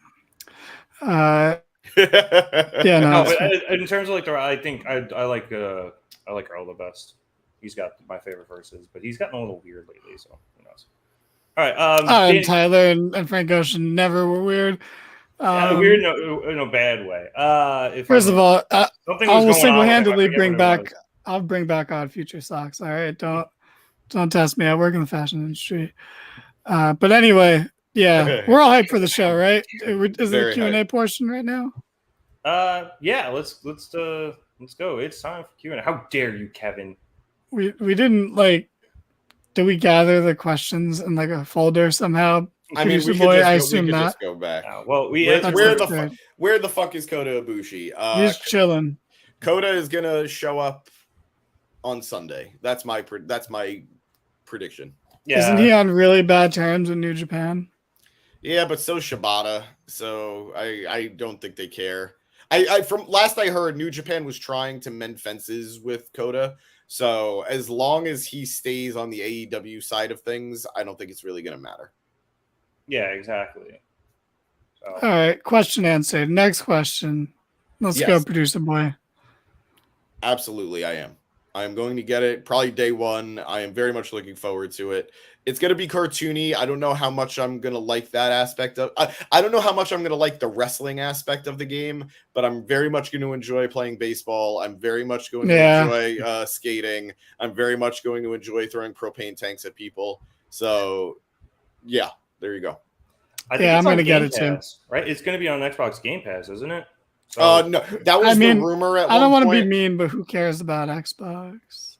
Yeah, no, but in terms of like I think I like Earl the best. He's got my favorite verses, but he's gotten a little weird lately, so who knows. All right, and Tyler and Frank Ocean never were weird. Weird in a bad way. First of all, I will single-handedly bring back. I'll bring back Odd Future socks. All right, don't test me. I work in the fashion industry. But anyway, yeah, we're all hyped for the show, right? Is there a Q&A portion right now? Yeah, let's go. It's time for Q&A. How dare you, Kevin? We didn't like. Did we gather the questions in like a folder somehow? I mean, I assume not. Just go back. Well, where the fuck is Kota Ibushi? He's chilling. Kota is gonna show up on Sunday. That's my prediction. Yeah. Isn't he on really bad terms in New Japan? Yeah, but so Shibata. So I don't think they care. I from last I heard, New Japan was trying to mend fences with Kota. So as long as he stays on the AEW side of things, I don't think it's really going to matter. Yeah, exactly. So. All right, question answered. Next question. Let's go, producer boy. Absolutely, I am. I am going to get it probably day one. I am very much looking forward to it. It's going to be cartoony. I don't know how much I'm going to like that aspect of I don't know how much I'm going to like the wrestling aspect of the game, but I'm very much going to enjoy playing baseball. I'm very much going to enjoy skating. I'm very much going to enjoy throwing propane tanks at people. So, yeah, there you go. I'm going to get it too. Right? It's going to be on Xbox Game Pass, isn't it? So, no, that was the rumor at one point. I don't want to be mean, but who cares about Xbox?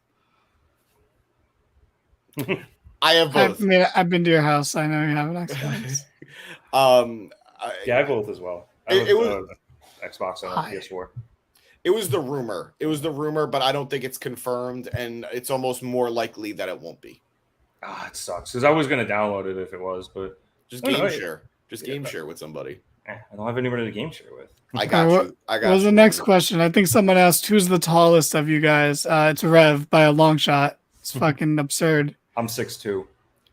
I have both. I mean, I've been to your house. I know you have an Xbox. Yeah, I have both as well. It was Xbox and PS4. It was the rumor. But I don't think it's confirmed, and it's almost more likely that it won't be. It sucks because I was going to download it if it was, but just game share. Just game share with somebody. I don't have anybody to game share with. I got you. What was the next question? I think someone asked, "Who's the tallest of you guys?" It's Rev by a long shot. It's fucking absurd. I'm 6'2".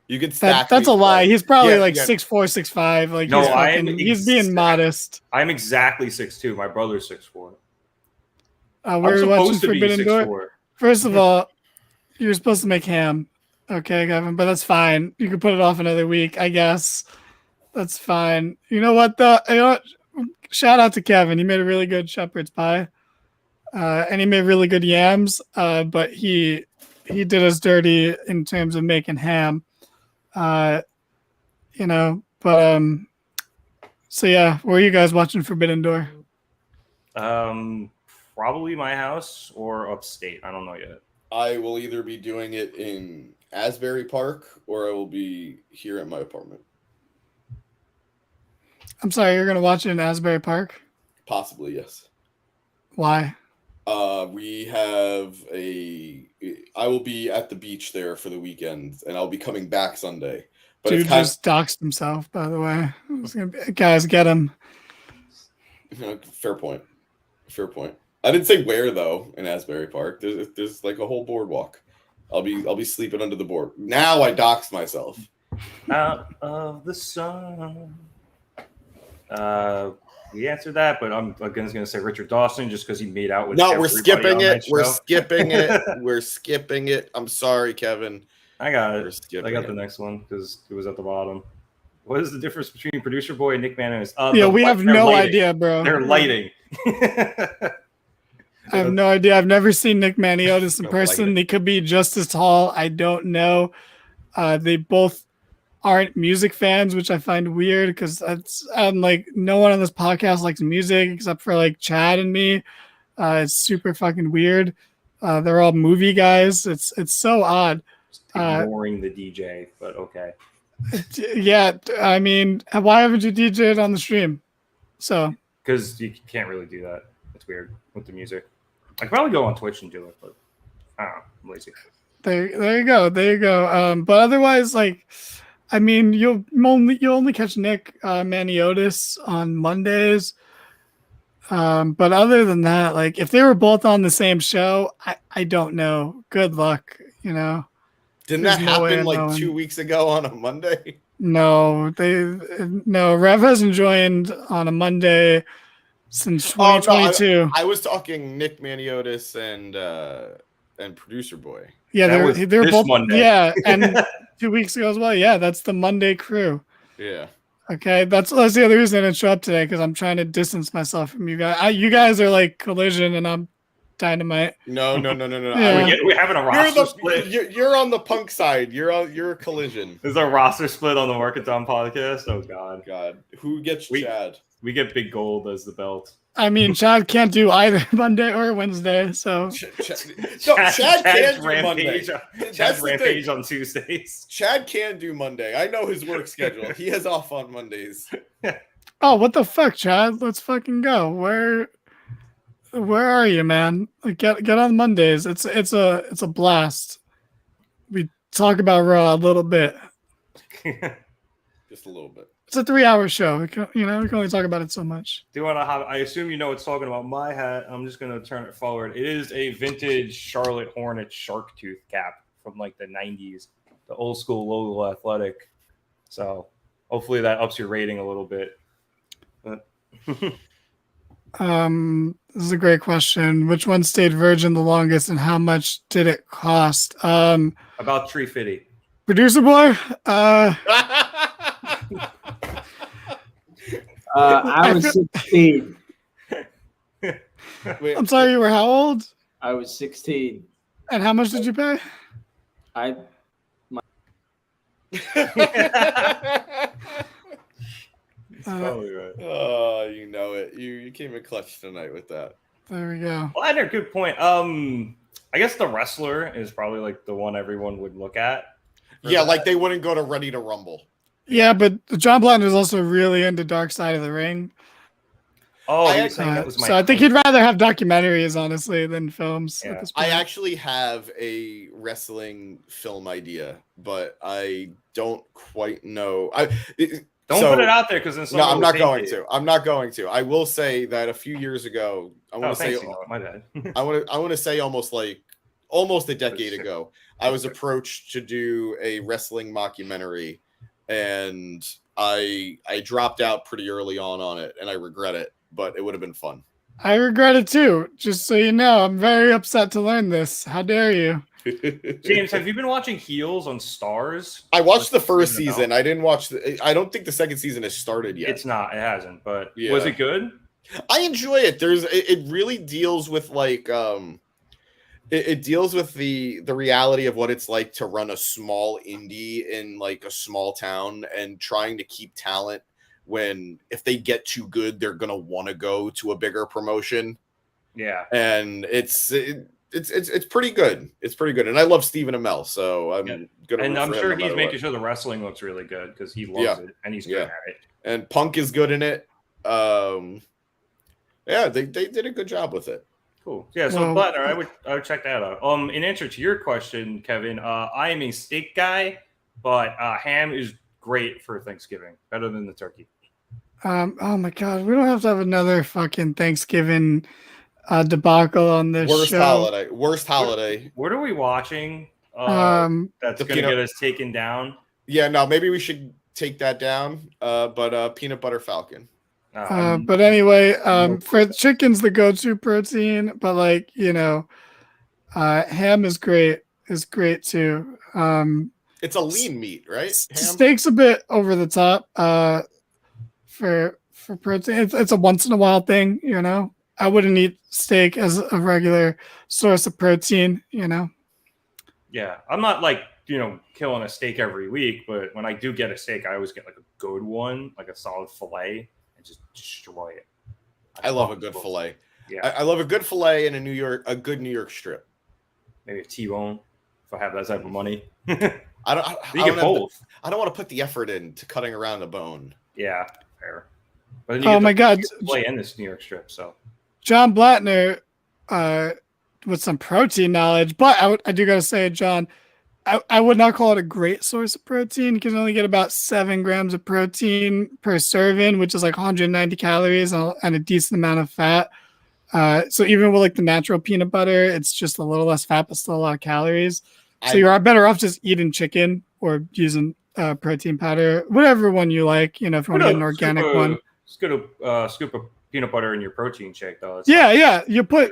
You could stack. That's a lie. He's probably 6'4", 6'5". Like no, he's being modest. I'm exactly 6'2". My brother's 6'4". We're watching Forbidden Door. First of all, you're supposed to make ham, okay, Kevin? But that's fine. You can put it off another week, I guess. That's fine. You know what though? Shout out to Kevin. He made a really good shepherd's pie, and he made really good yams. But he did us dirty in terms of making ham. So yeah, where are you guys watching Forbidden Door? Probably my house or upstate. I don't know yet. I will either be doing it in Asbury Park or I will be here at my apartment. I'm sorry, you're gonna watch it in Asbury Park? Possibly, yes. Why? I will be at the beach there for the weekend, and I'll be coming back Sunday. But Dude just doxed himself, by the way. Guys, get him. Fair point. I didn't say where though. In Asbury Park, there's like a whole boardwalk. I'll be sleeping under the board. Now I doxed myself. Out of the sun. We answered that, but I'm going to say Richard Dawson just because he made out with. No, we're skipping it. We're skipping it. I'm sorry, Kevin. I got it. I got the next one because it was at the bottom. What is the difference between Producer Boy and Nick Manners? We have no idea, bro. They're lighting. I have no idea. I've never seen Nick Maniotis in Don't like person. it. They could be just as tall. I don't know. They both aren't music fans, which I find weird because I'm like, no one on this podcast likes music except for like Chad and me. It's super fucking weird. They're all movie guys. It's so odd. Just ignoring the DJ, but okay. Yeah, I mean, why haven't you DJ'd on the stream? So Because you can't really do that. It's weird with the music. I could probably go on Twitch and do it, but I don't know. I'm lazy. there you go. But otherwise, like, I mean, you'll only catch Nick Maniotis on Mondays. But other than that, like, if they were both on the same show, I don't know. Good luck, you know. Didn't There's that no way happen in like knowing. 2 weeks ago on a Monday? No, Rev hasn't joined on a Monday since 2022. I was talking Nick Maniotis and Producer Boy. Yeah, That they're was both Monday. Yeah, and 2 weeks ago as well. Yeah, that's the Monday crew. Yeah. Okay, that's the other reason I didn't show up today, because I'm trying to distance myself from you guys. You guys are like Collision, and I'm Dynamite. No. Yeah. We're having a roster split. You're on the Punk side. You're a Collision. There's a roster split on the Marketon podcast. Oh God. Who gets Chad? We get Big Gold as the belt. I mean, Chad can't do either Monday or Wednesday, so Chad can do Monday. Chad's rampage on Tuesdays. Chad can do Monday. I know his work schedule. He has off on Mondays. Oh, what the fuck, Chad? Let's fucking go. Where are you, man? Like, get on Mondays. It's a blast. We talk about Raw a little bit. Just a little bit. It's a 3-hour show. We can only talk about it so much. Do you want to have? I assume you know what's talking about my hat. I'm just going to turn it forward. It is a vintage Charlotte Hornets shark tooth cap from like the 90s, the old school local athletic. So hopefully that ups your rating a little bit. But This is a great question. Which one stayed virgin the longest, and how much did it cost? about Tree Fitty. Producer boy. I was 16. Wait, I'm sorry, you were how old? I was 16. And how much did you pay? I Probably right. Oh, you know it. You came in clutch tonight with that. There we go. Well, I had a good point. I guess the wrestler is probably like the one everyone would look at. Yeah, like they wouldn't go to Ready to Rumble. Yeah, but John Blatton is also really into Dark Side of the Ring. Oh, you're saying that was my so I think he'd rather have documentaries, honestly, than films. Yeah. At this point. I actually have a wrestling film idea, but I don't quite know. Don't put it out there because No, I'm not going to. I'm not going to. I will say that a few years ago, I want to say, my bad. I want to say almost a decade ago, I was approached to do a wrestling mockumentary, and I dropped out pretty early on it, and I regret it. But it would have been fun. I regret it too. Just so you know, I'm very upset to learn this. How dare you? James, have you been watching Heels on Stars? I watched the first season. I didn't watch. I don't think the second season has started yet. It's not. It hasn't. But Yeah. was it good? I enjoy it. It really deals with like it deals with the reality of what it's like to run a small indie in like a small town and trying to keep talent when if they get too good, they're gonna want to go to a bigger promotion. Yeah. And it's pretty good. It's pretty good. And I love Stephen Amell, so I'm gonna. And I'm root for sure him no he's matter making what. sure the wrestling looks really good because he loves it and he's good at it. And Punk is good in it. Yeah, they did a good job with it. Cool. Yeah, so Butler, I would check that out. In answer to your question, Kevin, I am a steak guy, but ham is great for Thanksgiving, better than the turkey. Oh my god, we don't have to have another fucking Thanksgiving debacle on this show. Worst holiday. What are we watching? That's gonna get us taken down. Yeah, no, maybe we should take that down. But peanut butter falcon. But anyway, for chicken's the go-to protein, but like, you know, ham is great too. It's a lean meat, right? Steak's a bit over the top for protein. It's a once in a while thing, you know. I wouldn't eat steak as a regular source of protein, you know. Yeah, I'm not like, killing a steak every week, but when I do get a steak, I always get like a good one, like a solid fillet, and just destroy it. I love a good fillet. Yeah, I love a good fillet and a good New York strip. maybe a T-bone if I have that type of money. You get both. I don't want to put the effort into cutting around a bone. Yeah, fair. But then you Oh get my God, fillet and this New York strip. So John Blattner, with some protein knowledge, but I do gotta say, John, I would not call it a great source of protein. You can only get about 7 grams of protein per serving, which is like 190 calories and a decent amount of fat. So even with like the natural peanut butter, it's just a little less fat, but still a lot of calories. So you are better off just eating chicken or using protein powder, whatever one you like. If you want to get an organic one. Just get a scoop of peanut butter in your protein shake, though. Yeah. You put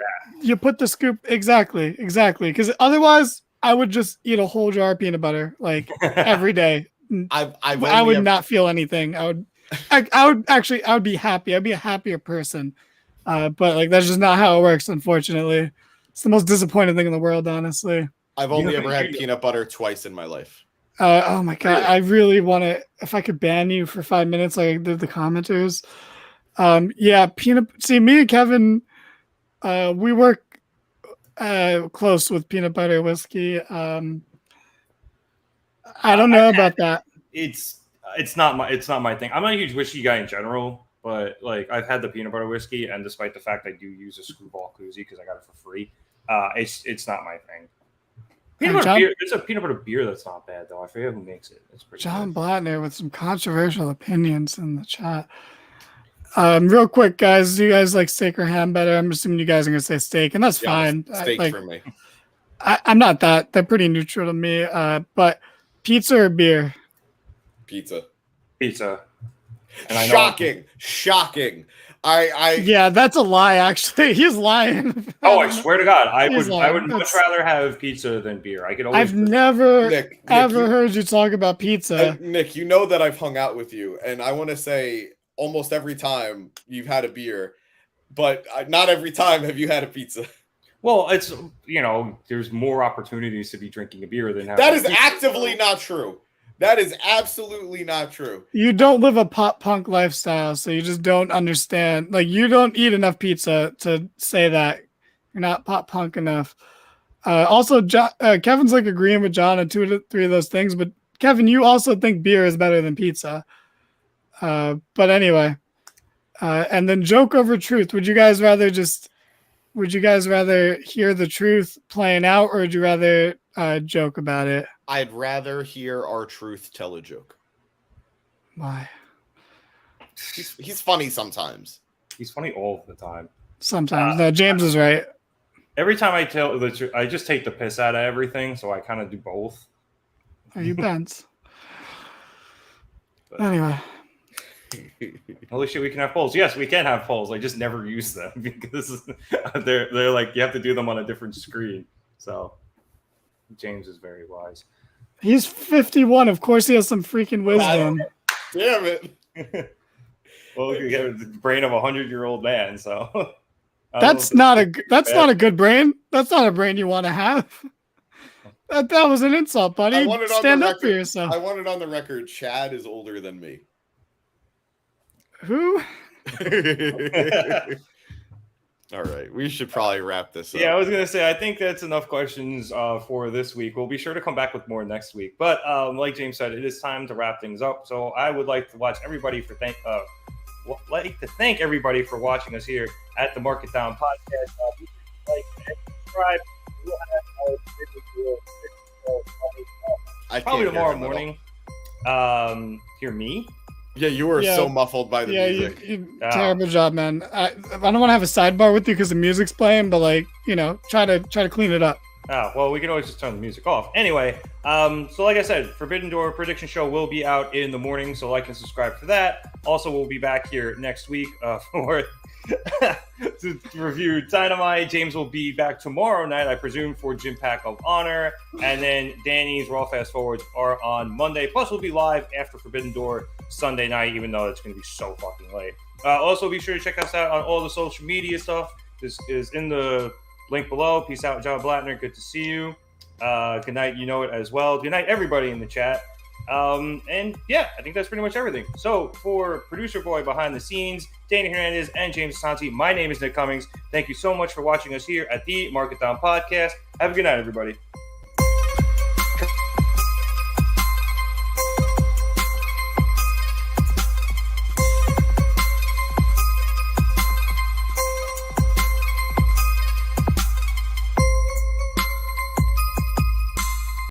the scoop exactly because otherwise I would just eat a whole jar of peanut butter like every day. I would not feel anything. I would be happy. I'd be a happier person. But like that's just not how it works, unfortunately. It's the most disappointing thing in the world, honestly. I've only ever had peanut butter twice in my life. Oh my God. I really want to, if I could ban you for 5 minutes, like the commenters. See, me and Kevin, we work close with peanut butter whiskey. I don't know about that. It's not my thing. I'm not a huge whiskey guy in general, but like I've had the peanut butter whiskey, and despite the fact I do use a screwball koozie because I got it for free, it's not my thing. Peanut butter beer. It's a peanut butter beer that's not bad though. I forget who makes it. It's pretty John good. Blattner with some controversial opinions in the chat. Real quick, guys, do you guys like steak or ham better? I'm assuming you guys are gonna say steak, and that's fine. Steak for me. I'm not that. They're pretty neutral to me. But pizza or beer? Pizza. And shocking. Yeah, that's a lie. Actually, he's lying. Oh, I swear to God, I would much rather have pizza than beer. I've never heard you talk about pizza. Nick, you know that I've hung out with you, and I want to say almost every time you've had a beer, but not every time have you had a pizza. Well, it's there's more opportunities to be drinking a beer than having. That is actively not true. That is absolutely not true. You don't live a pop punk lifestyle, so you just don't understand. Like, you don't eat enough pizza to say that. You're not pop punk enough. Also, Kevin's like agreeing with John on 2 to 3 of those things, but Kevin, you also think beer is better than pizza. But anyway, and then joke over truth. Would you guys rather hear the truth playing out, or would you rather joke about it? I'd rather hear our truth tell a joke. Why? He's funny sometimes. He's funny all the time. Sometimes. No, James is right. Every time I tell the truth, I just take the piss out of everything, so I kind of do both. Are you bent? Anyway. Holy shit, we can have polls. Yes, we can have polls. I just never use them because they're like you have to do them on a different screen. So James is very wise. He's 51. Of course, he has some freaking wisdom. Damn it! Well, you have the brain of a 100-year-old man. So that's not a good brain. That's not a brain you want to have. That was an insult, buddy. Stand up for yourself. I want it on the record. Chad is older than me. Who? All right, we should probably wrap this up. Yeah, I was gonna say I think that's enough questions for this week. We'll be sure to come back with more next week. But like James said, it is time to wrap things up. So I would like to thank everybody for watching us here at the Market Down Podcast. Like and subscribe. We'll have probably tomorrow morning. Hear me? Yeah, you were so muffled by the music. Terrible job, man. I don't want to have a sidebar with you because the music's playing, but try to clean it up. Oh, well, we can always just turn the music off. Anyway, so like I said, Forbidden Door prediction show will be out in the morning, so like and subscribe for that. Also, we'll be back here next week for to review Dynamite. James will be back tomorrow night, I presume, for Gym Pack of Honor. And then Danny's Raw Fast Forwards are on Monday. Plus, we'll be live after Forbidden Door Sunday night, even though it's going to be so fucking late. Also, be sure to check us out on all the social media stuff. This is in the link below. Peace out, John Blattner. Good to see you. Good night, you know it as well. Good night, everybody in the chat. And yeah, I think that's pretty much everything. So for producer boy behind the scenes, Danny Hernandez and James Santi, my name is Nick Cummings. Thank you so much for watching us here at the Market Down Podcast. Have a good night, everybody.